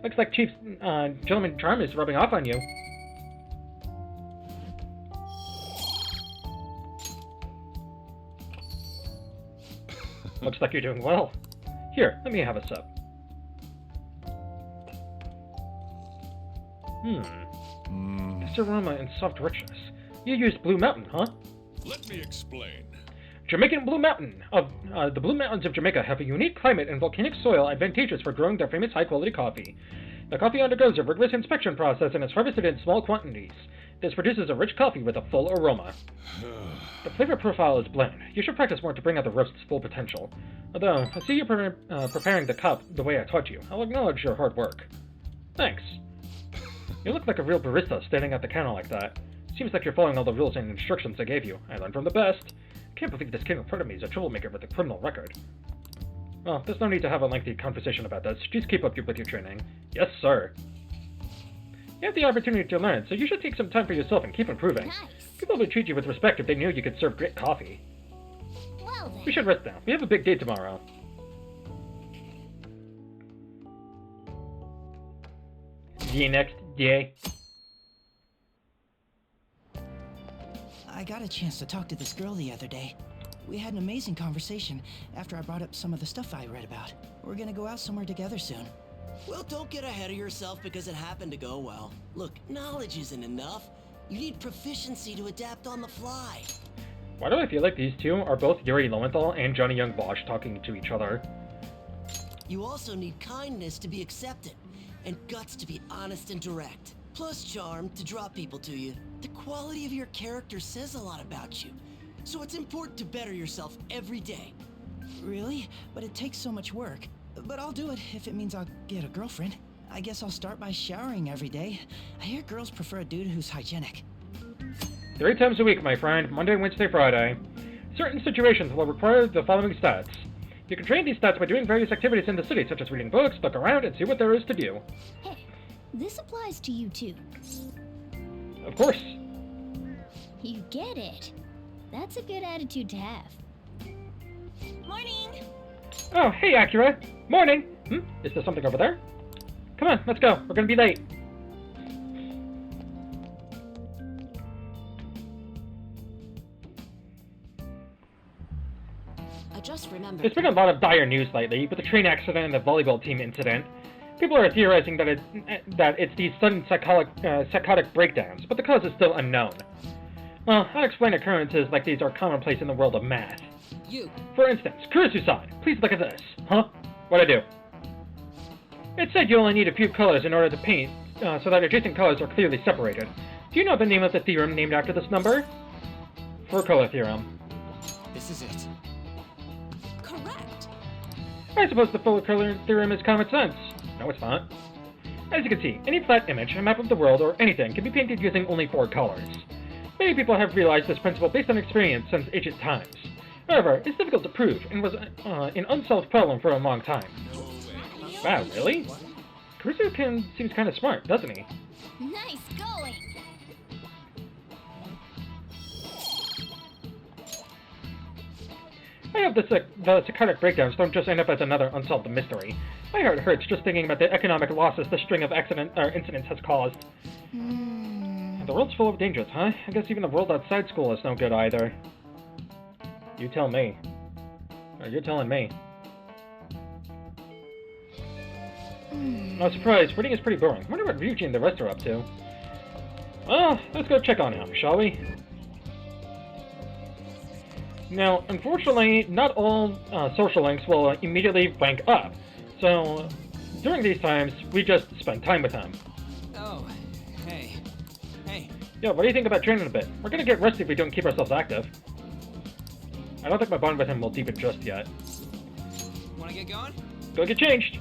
Looks like Chief's gentleman charm is rubbing off on you. Looks like you're doing well. Here, let me have a sip. This aroma and soft richness. You used Blue Mountain, huh? Let me explain. Jamaican Blue Mountain. The Blue Mountains of Jamaica have a unique climate and volcanic soil advantageous for growing their famous high-quality coffee. The coffee undergoes a rigorous inspection process and is harvested in small quantities. This produces a rich coffee with a full aroma. The flavor profile is bland. You should practice more to bring out the roast's full potential. Although, I see you preparing the cup the way I taught you. I'll acknowledge your hard work. Thanks. You look like a real barista standing at the counter like that. Seems like you're following all the rules and instructions I gave you. I learned from the best. Can't believe this kid in front of me is a troublemaker with a criminal record. Well, there's no need to have a lengthy conversation about this. Just keep up with your training. Yes, sir. You have the opportunity to learn, so you should take some time for yourself and keep improving. Nice. People would treat you with respect if they knew you could serve great coffee. Well then. We should rest now. We have a big day tomorrow. The next day. I got a chance to talk to this girl the other day. We had an amazing conversation after I brought up some of the stuff I read about. We're gonna go out somewhere together soon. Well, don't get ahead of yourself because it happened to go well. Look, knowledge isn't enough. You need proficiency to adapt on the fly. Why do I feel like these two are both Yuri Lowenthal and Johnny Young Bosch talking to each other? You also need kindness to be accepted, and guts to be honest and direct. Plus charm to draw people to you. The quality of your character says a lot about you. So it's important to better yourself every day. Really? But it takes so much work. But I'll do it if it means I'll get a girlfriend. I guess I'll start by showering every day. I hear girls prefer a dude who's hygienic. 3 times a week, my friend. Monday, Wednesday, Friday. Certain situations will require the following stats. You can train these stats by doing various activities in the city, such as reading books, look around, and see what there is to do. Hey, this applies to you too. Of course. You get it. That's a good attitude to have. Morning! Oh, hey, Acura. Morning. Is there something over there? Come on, let's go. We're gonna be late. I just remembered. There's been a lot of dire news lately, with the train accident and the volleyball team incident. People are theorizing that it's these sudden psychotic breakdowns, but the cause is still unknown. Well, unexplained occurrences like these are commonplace in the world of math. You. For instance, Kurusu-san, please look at this. Huh? What'd I do? It said you only need a few colors in order to paint, so that adjacent colors are clearly separated. Do you know the name of the theorem named after this number? Four-color theorem. This is it. Correct. I suppose the four-color theorem is common sense. No, it's not. As you can see, any flat image, a map of the world, or anything can be painted using only 4 colors. Many people have realized this principle based on experience since ancient times. However, it's difficult to prove, and was an unsolved problem for a long time. Wow, really? Kurusu seems kind of smart, doesn't he? Nice going! I hope the psychotic breakdowns don't just end up as another unsolved mystery. My heart hurts just thinking about the economic losses the string of incidents has caused. The world's full of dangers, huh? I guess even the world outside school is no good either. You tell me. Or you're telling me. No surprise, reading is pretty boring. I wonder what Ryuji and the rest are up to. Well, let's go check on him, shall we? Now, unfortunately, not all social links will immediately rank up. So, during these times, we just spend time with him. Oh, hey. Hey. Yo, what do you think about training a bit? We're gonna get rusty if we don't keep ourselves active. I don't think my bond with him will deepen just yet. Wanna get going? Go get changed!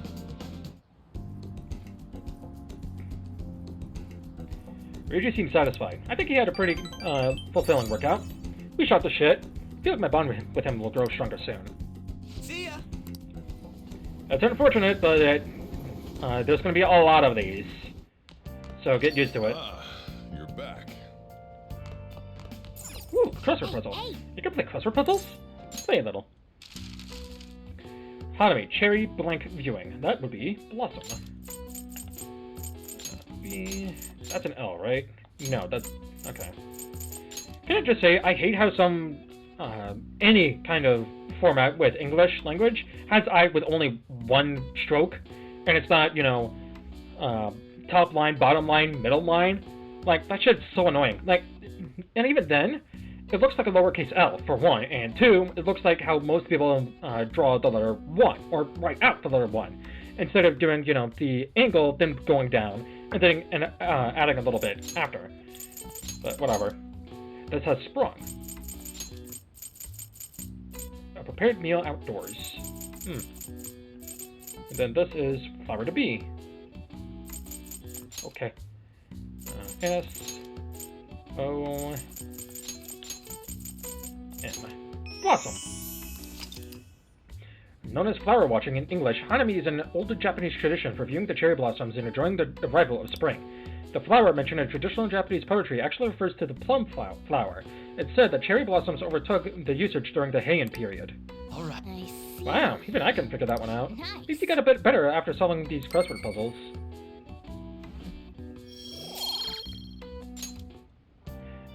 Ryuji seemed satisfied. I think he had a pretty fulfilling workout. We shot the shit. I feel like my bond with him will grow stronger soon. See ya! That's unfortunate, but there's going to be a lot of these. So so get used to it. Ah, you're back. Ooh, crossword puzzle. You can play crossword puzzles? Play a little. Hanami, cherry blank viewing. That would be Blossom. That's an L, right? No, that's... okay. Can I just say, I hate how some... any kind of format with English language has I with only one stroke, and it's not, you know, top line, bottom line, middle line. Like, that shit's so annoying. Like, and even then, it looks like a lowercase l, for one, and two, it looks like how most people draw the letter 1, or write out the letter 1, instead of doing, you know, the angle, then going down, and then adding a little bit after. But whatever. This has sprung. A prepared meal outdoors. And then this is flower to be. Okay. S O M. Blossom. Known as flower watching in English, Hanami is an old Japanese tradition for viewing the cherry blossoms and enjoying the arrival of spring. The flower mentioned in traditional Japanese poetry actually refers to the plum flower. It's said that cherry blossoms overtook the usage during the Heian period. All right. Wow, even I can figure that one out. At least you got a bit better after solving these crossword puzzles.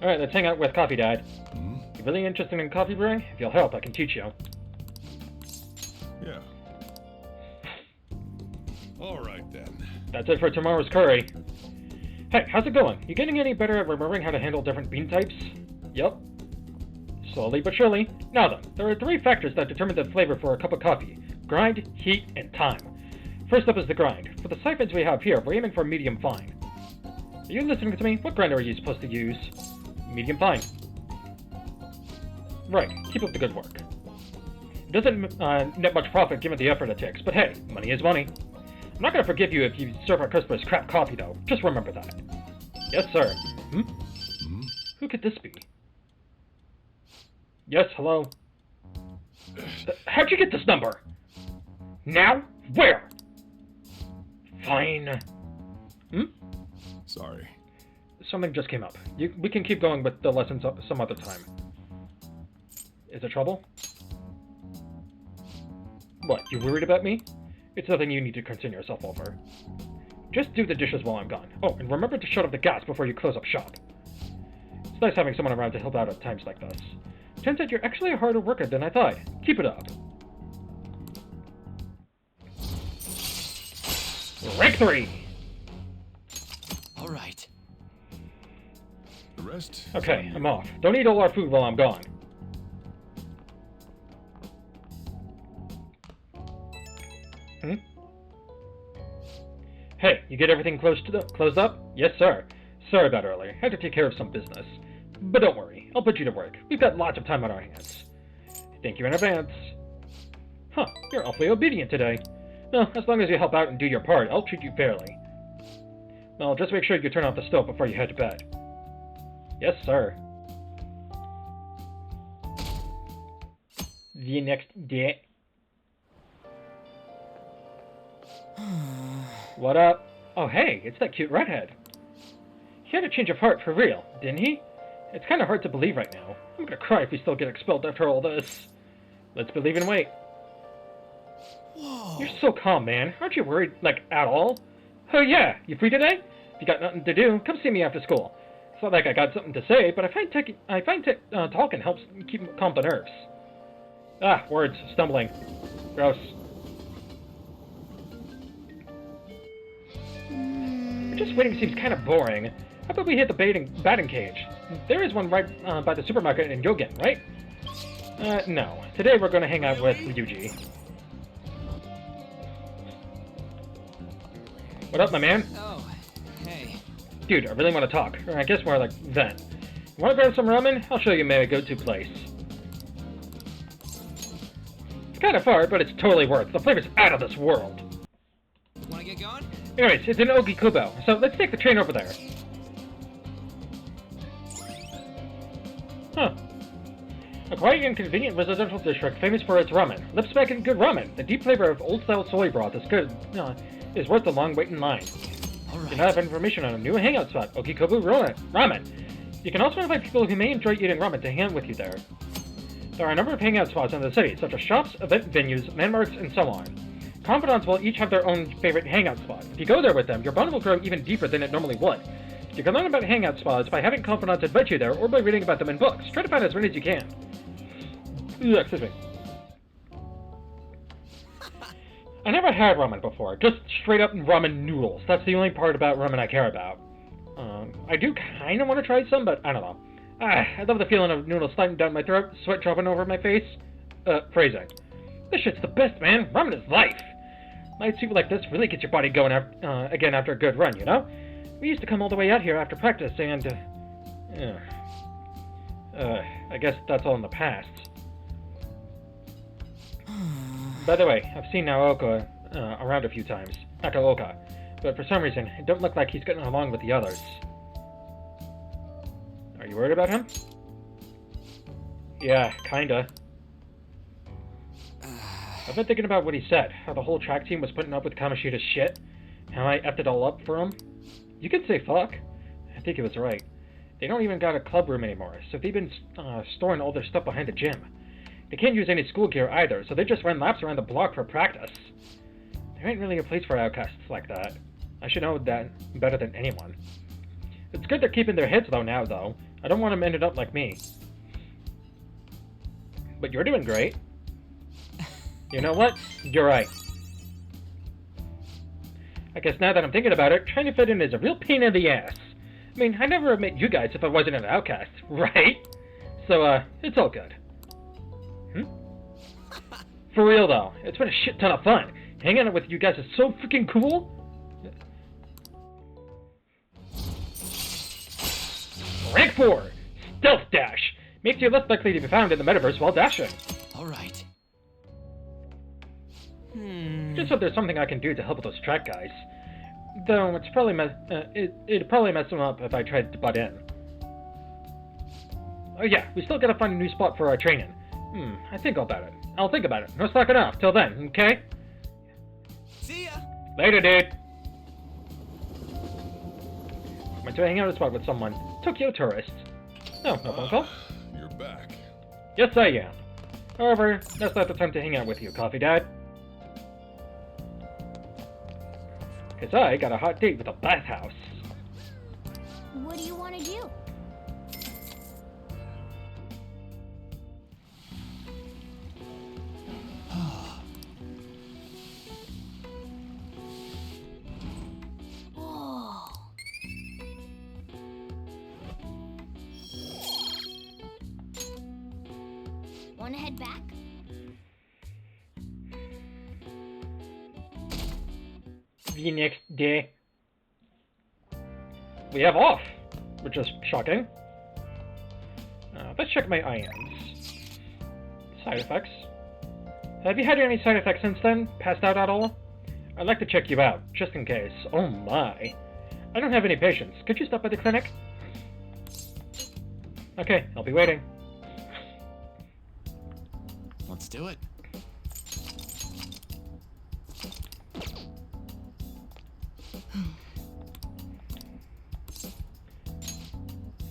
Alright, let's hang out with Coffee Dad. You really interested in coffee brewing? If you'll help, I can teach you. Yeah. Alright then. That's it for tomorrow's curry. Hey, how's it going? You getting any better at remembering how to handle different bean types? Yep. Slowly but surely. Now then, there are 3 factors that determine the flavor for a cup of coffee. Grind, heat, and time. First up is the grind. For the siphons we have here, we're aiming for medium fine. Are you listening to me? What grinder are you supposed to use? Medium fine. Right, keep up the good work. It doesn't net much profit given the effort it takes, but hey, money is money. I'm not gonna forgive you if you serve our customers crap coffee though, just remember that. Yes, sir. Who could this be? Yes, hello? How'd you get this number? Now? Where? Fine. Sorry. Something just came up. We can keep going with the lessons some other time. Is there trouble? What, you worried about me? It's nothing you need to concern yourself over. Just do the dishes while I'm gone. Oh, and remember to shut off the gas before you close up shop. It's nice having someone around to help out at times like this. Turns out you're actually a harder worker than I thought. Keep it up. Rank 3! Alright. The rest? Okay, I'm off. Don't eat all our food while I'm gone. Hey, you get everything closed up? Yes, sir. Sorry about earlier. Had to take care of some business. But don't worry, I'll put you to work. We've got lots of time on our hands. Thank you in advance. Huh, you're awfully obedient today. No, as long as you help out and do your part, I'll treat you fairly. Well, just make sure you turn off the stove before you head to bed. Yes, sir. The next day. What up? Oh hey, it's that cute redhead. He had a change of heart for real, didn't he? It's kind of hard to believe right now. I'm gonna cry if we still get expelled after all this. Let's believe and wait. Whoa. You're so calm, man. Aren't you worried, like, at all? Oh yeah, you free today? If you got nothing to do, come see me after school. It's not like I got something to say, but I find talking helps keep calm the nerves. Ah, words, stumbling. Gross. Just waiting seems kind of boring. How about we hit the batting cage? There is one right by the supermarket in Yogen, right? No. Today we're going to hang out with Ryuji. What up, my man? Oh, hey. Dude, I really want to talk. Or I guess more like then. You want to grab some ramen? I'll show you my go-to place. It's kind of far, but it's totally worth. The flavor's out of this world. Wanna get going? Anyways, it's in Ogikubo, so let's take the train over there. Huh. A quiet and convenient residential district famous for its ramen. Lip-smacking good ramen. The deep flavor of old-style soy broth is good. Is worth the long wait in line. You now have information on a new hangout spot, Okikobu Ramen. You can also invite people who may enjoy eating ramen to hang out with you there. There are a number of hangout spots in the city, such as shops, event venues, landmarks, and so on. Confidants will each have their own favorite hangout spot. If you go there with them, your bond will grow even deeper than it normally would. You can learn about hangout spots by having confidants invite you there or by reading about them in books. Try to find as many as you can. Excuse me. I never had ramen before, just straight up ramen noodles. That's the only part about ramen I care about. I do kind of want to try some, but I don't know. I love the feeling of noodles sliding down my throat, sweat dropping over my face. Phrasing. This shit's the best, man. Ramen is life. Night soup like this really gets your body going again after a good run, you know? We used to come all the way out here after practice, and, I guess that's all in the past. By the way, I've seen Naoka around a few times, Nakaoka, but for some reason, it don't look like he's getting along with the others. Are you worried about him? Yeah, kinda. I've been thinking about what he said, how the whole track team was putting up with Kamoshida's shit, how I effed it all up for him. You can say fuck. I think he was right. They don't even got a club room anymore, so they've been storing all their stuff behind the gym. They can't use any school gear either, so they just run laps around the block for practice. There ain't really a place for outcasts like that. I should know that better than anyone. It's good they're keeping their heads low now, though. I don't want them ended up like me. But you're doing great. You know what? You're right. I guess now that I'm thinking about it, trying to fit in is a real pain in the ass. I mean, I'd never admit you guys if I wasn't an outcast, right? So, it's all good. For real, though, it's been a shit ton of fun. Hanging out with you guys is so freaking cool. Rank 4! Stealth Dash! Makes you less likely to be found in the metaverse while dashing. Alright. Just so there's something I can do to help with those track guys. Though it's probably it'd probably mess them up if I tried to butt in. Oh yeah, we still gotta find a new spot for our training. I think about it. I'll think about it. No slacking off. Till then, okay? See ya! Later, dude! Went to a hangout spot with someone. Tokyo tourist. No phone call? You're back. Yes, I am. However, that's not the time to hang out with you, Coffee Dad. Because I got a hot date with a bathhouse. What do you want to do? Whoa. Want to head back? The next day. We have off, which is shocking. Let's check my IMs. Side effects. Have you had any side effects since then? Passed out at all? I'd like to check you out, just in case. Oh my. I don't have any patients. Could you stop by the clinic? Okay, I'll be waiting. Let's do it.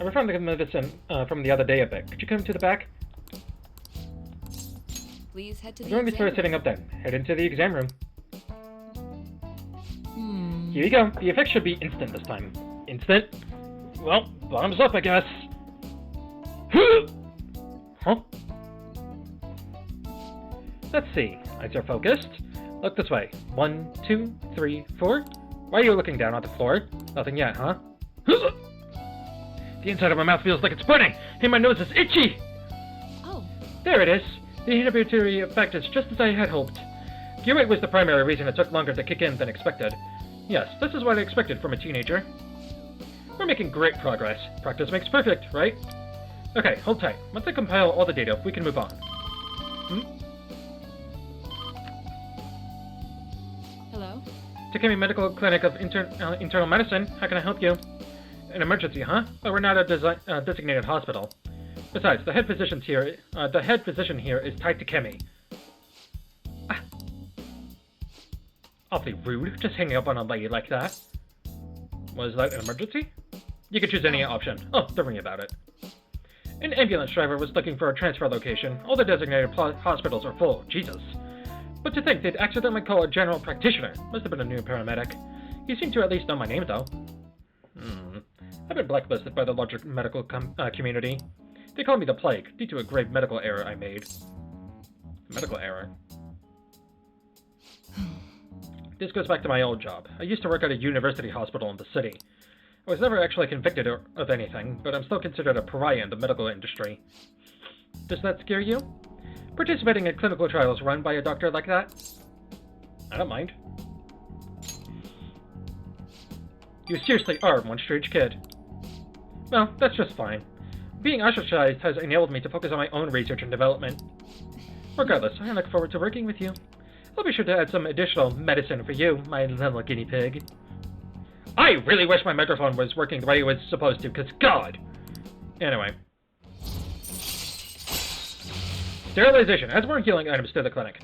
I returned the medicine from the other day a bit. Could you come to the back? Please head to the We're going to start exam setting up then. Head into the exam room. room. Here you go. The effect should be instant this time. Instant? Well, bottoms up, I guess. Huh? Let's see. Eyes are focused. Look this way. 1, 2, 3, 4. Why are you looking down on the floor? Nothing yet, huh? The inside of my mouth feels like it's burning, and my nose is itchy! Oh. There it is. The inhibitory effect is just as I had hoped. Gear weight was the primary reason it took longer to kick in than expected. Yes, this is what I expected from a teenager. We're making great progress. Practice makes perfect, right? Okay, hold tight. Once I compile all the data, we can move on. Hello? Takemi Medical Clinic of Internal Medicine. How can I help you? An emergency, huh? But we're not a designated hospital. Besides, the head physician here is tied to Kemi. Awfully rude, just hanging up on a lady like that. Was that an emergency? You can choose any option. Oh, don't worry about it. An ambulance driver was looking for a transfer location. All the designated hospitals are full. Jesus. But to think they'd accidentally call a general practitioner. Must have been a new paramedic. He seemed to at least know my name, though. I've been blacklisted by the larger medical community. They call me the Plague, due to a grave medical error I made. Medical error? This goes back to my old job. I used to work at a university hospital in the city. I was never actually convicted of anything, but I'm still considered a pariah in the medical industry. Does that scare you? Participating in clinical trials run by a doctor like that? I don't mind. You seriously are one strange kid. Well, that's just fine. Being ostracized has enabled me to focus on my own research and development. Regardless, I look forward to working with you. I'll be sure to add some additional medicine for you, my little guinea pig. I really wish my microphone was working the way it was supposed to, because God! Anyway. Sterilization. Adds more healing items to the clinic.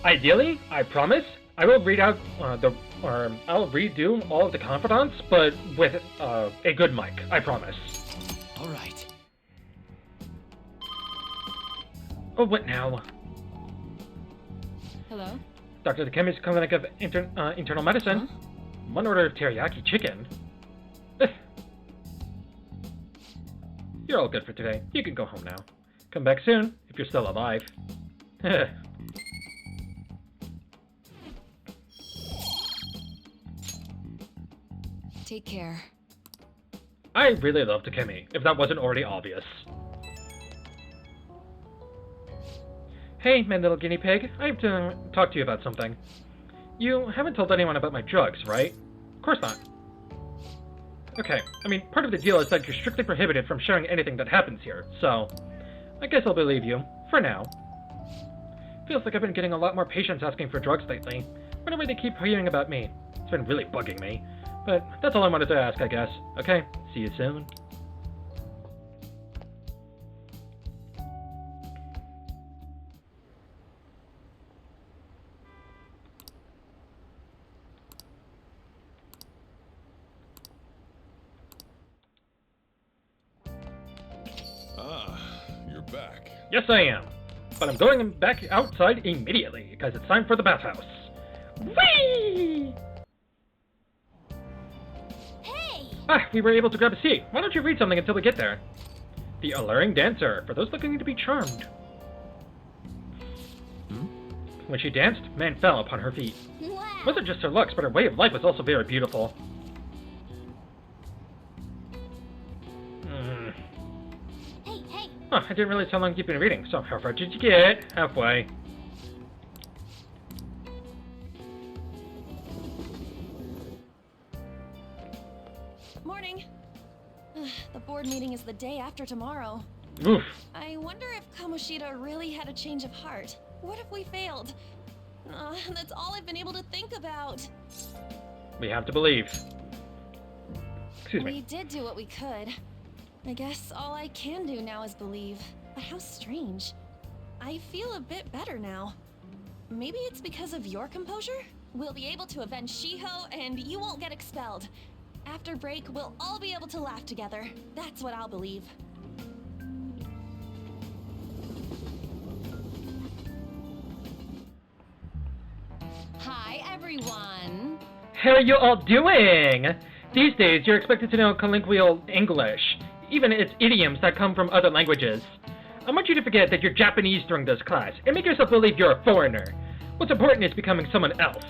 Ideally, I promise, I will read out I'll redo all of the confidants, but with a good mic. I promise. All right. Oh, what now? Hello? Dr. the Chemist Clinic of Internal Medicine. Huh? 1 order of teriyaki chicken. You're all good for today. You can go home now. Come back soon, if you're still alive. Take care. I really love Takemi, if that wasn't already obvious. Hey, my little guinea pig. I have to talk to you about something. You haven't told anyone about my drugs, right? Of course not. Okay, I mean, part of the deal is that you're strictly prohibited from sharing anything that happens here, so I guess I'll believe you, for now. Feels like I've been getting a lot more patients asking for drugs lately. Whenever they keep hearing about me. It's been really bugging me. But that's all I wanted to ask, I guess. Okay, see you soon. You're back. Yes, I am. But I'm going back outside immediately, because it's time for the bathhouse. Whee! Hey! Ah, we were able to grab a seat. Why don't you read something until we get there? The Alluring Dancer, for those looking to be charmed. When she danced, man fell upon her feet. Wow! It wasn't just her looks, but her way of life was also very beautiful. Hey! Oh, I didn't realize how long you've been reading, so how far did you get? Halfway. Morning. The board meeting is the day after tomorrow. Oof. I wonder if Kamoshida really had a change of heart. What if we failed? That's all I've been able to think about. We have to believe. Excuse me. We did do what we could. I guess all I can do now is believe. But how strange. I feel a bit better now. Maybe it's because of your composure? We'll be able to avenge Shiho, and you won't get expelled. After break, we'll all be able to laugh together. That's what I'll believe. Hi, everyone. How are you all doing? These days, you're expected to know colloquial English, even its idioms that come from other languages. I want you to forget that you're Japanese during this class, and make yourself believe you're a foreigner. What's important is becoming someone else.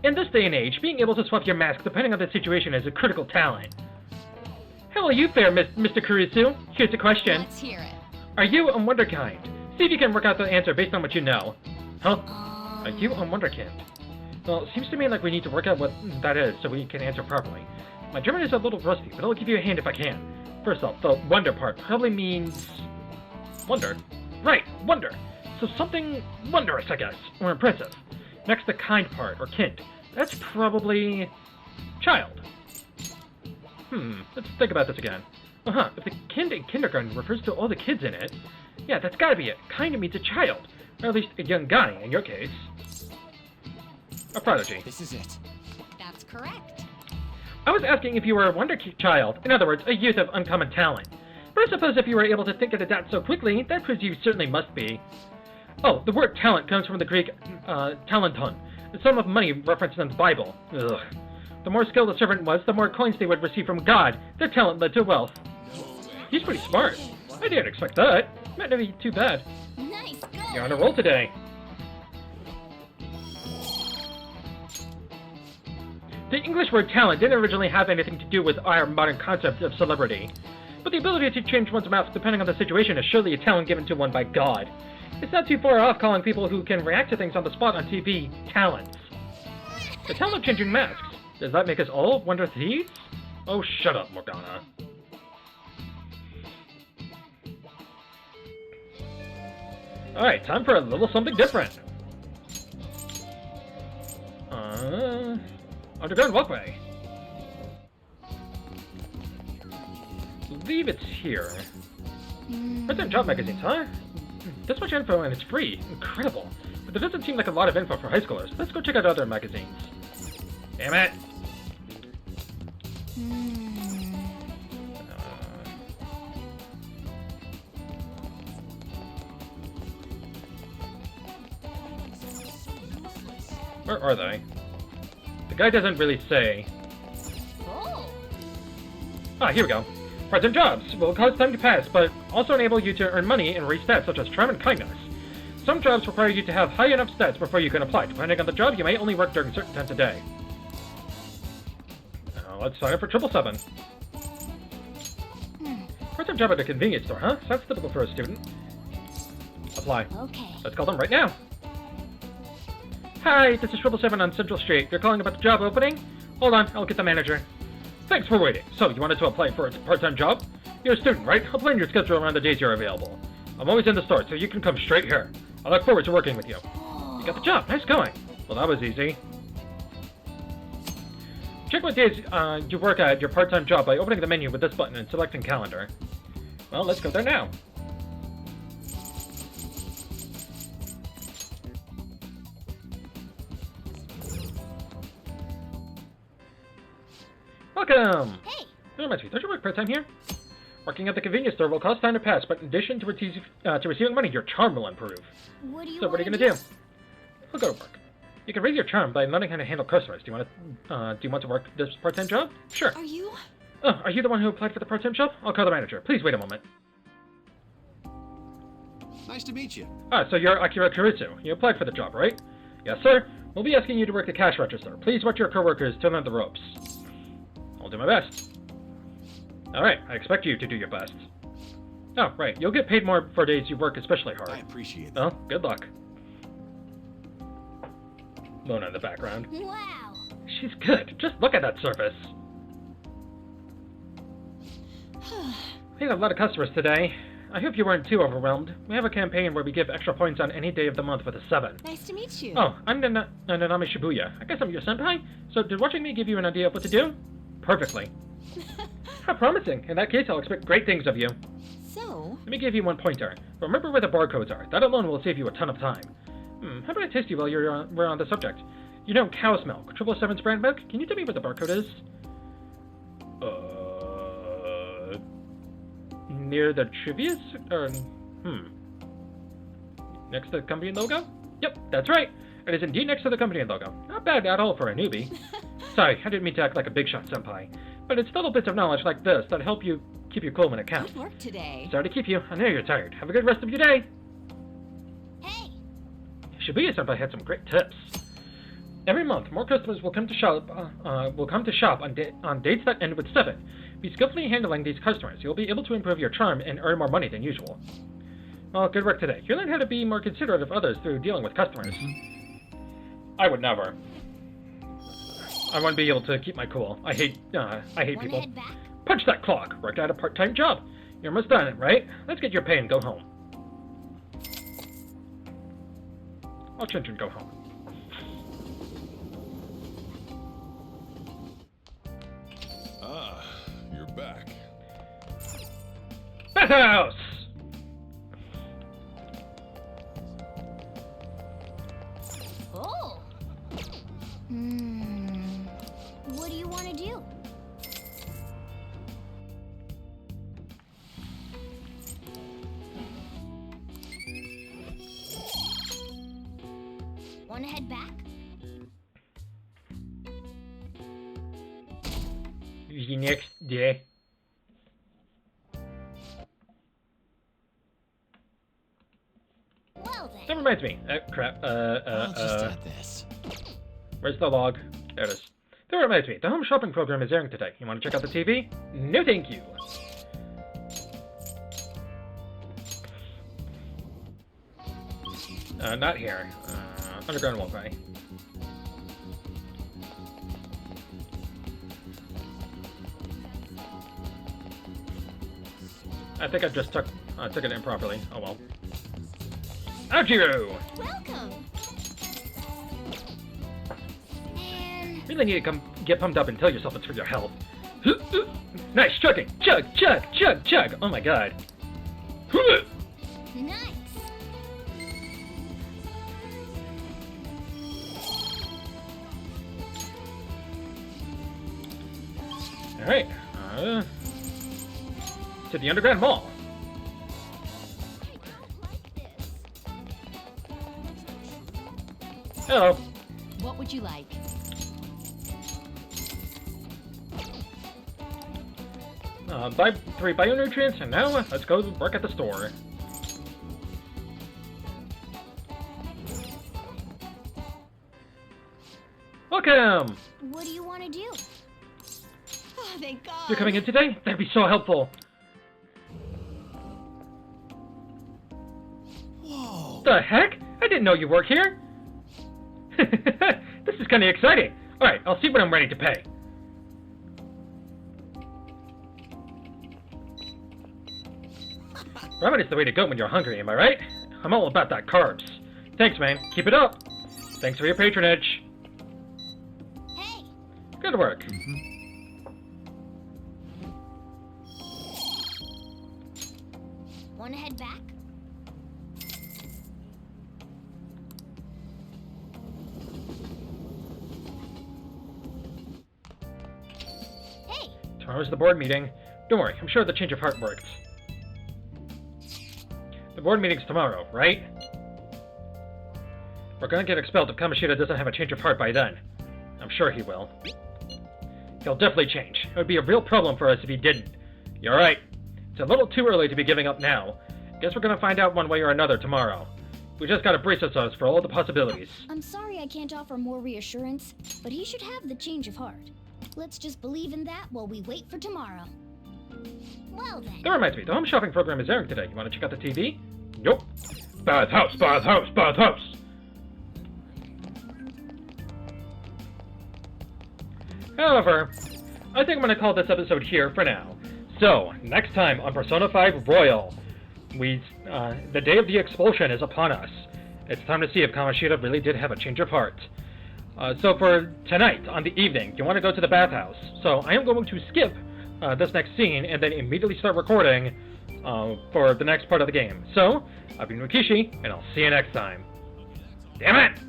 In this day and age, being able to swap your mask depending on the situation is a critical talent. How will you fare, Mr. Kurisu? Here's the question. Let's hear it. Are you a wonderkind? See if you can work out the answer based on what you know. Huh? Are you a wonderkind? Well, it seems to me like we need to work out what that is so we can answer properly. My German is a little rusty, but I'll give you a hand if I can. First off, the wonder part probably means... wonder. Right, wonder. So something wondrous, I guess, or impressive. Next, the kind part, or kind. That's probably... child. Let's think about this again. If the kind in kindergarten refers to all the kids in it, yeah, that's gotta be it. Kind means a child, or at least a young guy in your case. A prodigy. This is it. That's correct. I was asking if you were a wonder child, in other words, a youth of uncommon talent. But I suppose if you were able to think of that so quickly, that proves you certainly must be. Oh, the word talent comes from the Greek talenton, a sum of money referenced in the Bible. Ugh. The more skilled a servant was, the more coins they would receive from God. Their talent led to wealth. He's pretty smart. I didn't expect that. Might not be too bad. Nice go. You're on a roll today. The English word talent didn't originally have anything to do with our modern concept of celebrity. But the ability to change one's mask depending on the situation is surely a talent given to one by God. It's not too far off calling people who can react to things on the spot on TV talents. The talent of changing masks. Does that make us all wonder thieves? Oh, shut up, Morgana. Alright, time for a little something different. Underground walkway. Believe it's here. Part-time job magazines, huh? This much info and it's free. Incredible. But there doesn't seem like a lot of info for high schoolers. Let's go check out other magazines. Damn it! Where are they? The guy doesn't really say. Oh. Ah, here we go. Part-time jobs will cause time to pass, but also enable you to earn money and raise stats such as charm and kindness. Some jobs require you to have high enough stats before you can apply. Depending on the job, you may only work during certain times a day. Now, let's sign up for 777. Part-time job at a convenience store, huh? Sounds typical for a student. Apply. Okay. Let's call them right now. Hi, this is 777 on Central Street. You're calling about the job opening? Hold on, I'll get the manager. Thanks for waiting. So, you wanted to apply for a part-time job? You're a student, right? I'll plan your schedule around the days you're available. I'm always in the store, so you can come straight here. I look forward to working with you. You got the job. Nice going. Well, that was easy. Check what days you work at your part-time job by opening the menu with this button and selecting calendar. Well, let's go there now. Welcome! Hey! There, my sweet. Don't you work part-time here? Working at the convenience store will cost time to pass, but in addition to receiving money, your charm will improve. What do you So what are you want gonna do? I'll go to work. You can raise your charm by learning how to handle customers. Do you want to work this part-time job? Sure. Are you? Oh, are you the one who applied for the part-time job? I'll call the manager. Please wait a moment. Nice to meet you. Ah, so you're Akira Kurisu. You applied for the job, right? Yes, sir. We'll be asking you to work the cash register. Please watch your coworkers to learn the ropes. I'll do my best. Alright, I expect you to do your best. Oh, right. You'll get paid more for days you work especially hard. I appreciate it. Well, good luck. Mona in the background. Wow. She's good. Just look at that surface. We have a lot of customers today. I hope you weren't too overwhelmed. We have a campaign where we give extra points on any day of the month with a 7. Nice to meet you. Oh, I'm Nanami Shibuya. I guess I'm your senpai? So did watching me give you an idea of what to do? Perfectly. How promising. In that case, I'll expect great things of you. So? Let me give you one pointer. Remember where the barcodes are. That alone will save you a ton of time. How about I taste you while we're on the subject? You know cow's milk, 777's brand milk? Can you tell me where the barcode is? Near the Trivius? Next to the company logo? Yep, that's right. It is indeed next to the company logo. Not bad at all for a newbie. Sorry, I didn't mean to act like a big shot senpai. But it's little bits of knowledge like this that help you keep you cool when it counts. Good work today. Sorry to keep you. I know you're tired. Have a good rest of your day. Hey! Shibuya senpai had some great tips. Every month, more customers will come to shop. On dates that end with 7. Be skillfully handling these customers. You'll be able to improve your charm and earn more money than usual. Well, good work today. You learned how to be more considerate of others through dealing with customers. I would never. I want to be able to keep my cool. I hate people. Punch that clock. Worked at a part-time job. You're almost done, right? Let's get your pay and go home. I'll change and go home. Ah, you're back. Bathhouse! Oh. What do you want to do? the next day. Well then. That reminds me. Crap. I'll just add this. Where's the log? There it is. That reminds me. The home shopping program is airing today. You want to check out the TV? No, thank you. Not here. Underground Wi-Fi. I think I just took it improperly. Oh well. Ouchiro! Welcome. And Really need to get pumped up and tell yourself it's for your health. Nice chugging! Chug, chug, chug, chug! Oh my god. nice. Alright. To the Underground Mall. I don't like this. Hello. What would you like? Buy 3 bionutrients, and now let's go work at the store. Welcome! What do you want to do? Oh, thank God. You're coming in today? That'd be so helpful. Whoa. The heck? I didn't know you work here. This is kind of exciting. Alright, I'll see when I'm ready to pay. Ramen is the way to go when you're hungry, am I right? I'm all about that carbs. Thanks, man. Keep it up. Thanks for your patronage. Hey. Good work. Want to head back? Hey. Tomorrow's the board meeting. Don't worry, I'm sure the change of heart works. The board meeting's tomorrow, right? We're gonna get expelled if Kamoshida doesn't have a change of heart by then. I'm sure he will. He'll definitely change. It would be a real problem for us if he didn't. You're right. It's a little too early to be giving up now. Guess we're gonna find out one way or another tomorrow. We just gotta brace ourselves for all the possibilities. I'm sorry I can't offer more reassurance, but he should have the change of heart. Let's just believe in that while we wait for tomorrow. Well then. That reminds me, the home shopping program is airing today. You wanna check out the TV? Nope. Bathhouse, bathhouse, bathhouse! However, I think I'm gonna call this episode here for now. So, next time on Persona 5 Royal, the day of the expulsion is upon us. It's time to see if Kamoshida really did have a change of heart. So for tonight, on the evening, you want to go to the bathhouse. So I am going to skip this next scene and then immediately start recording for the next part of the game. So, I've been Rikishi, and I'll see you next time. Damn it!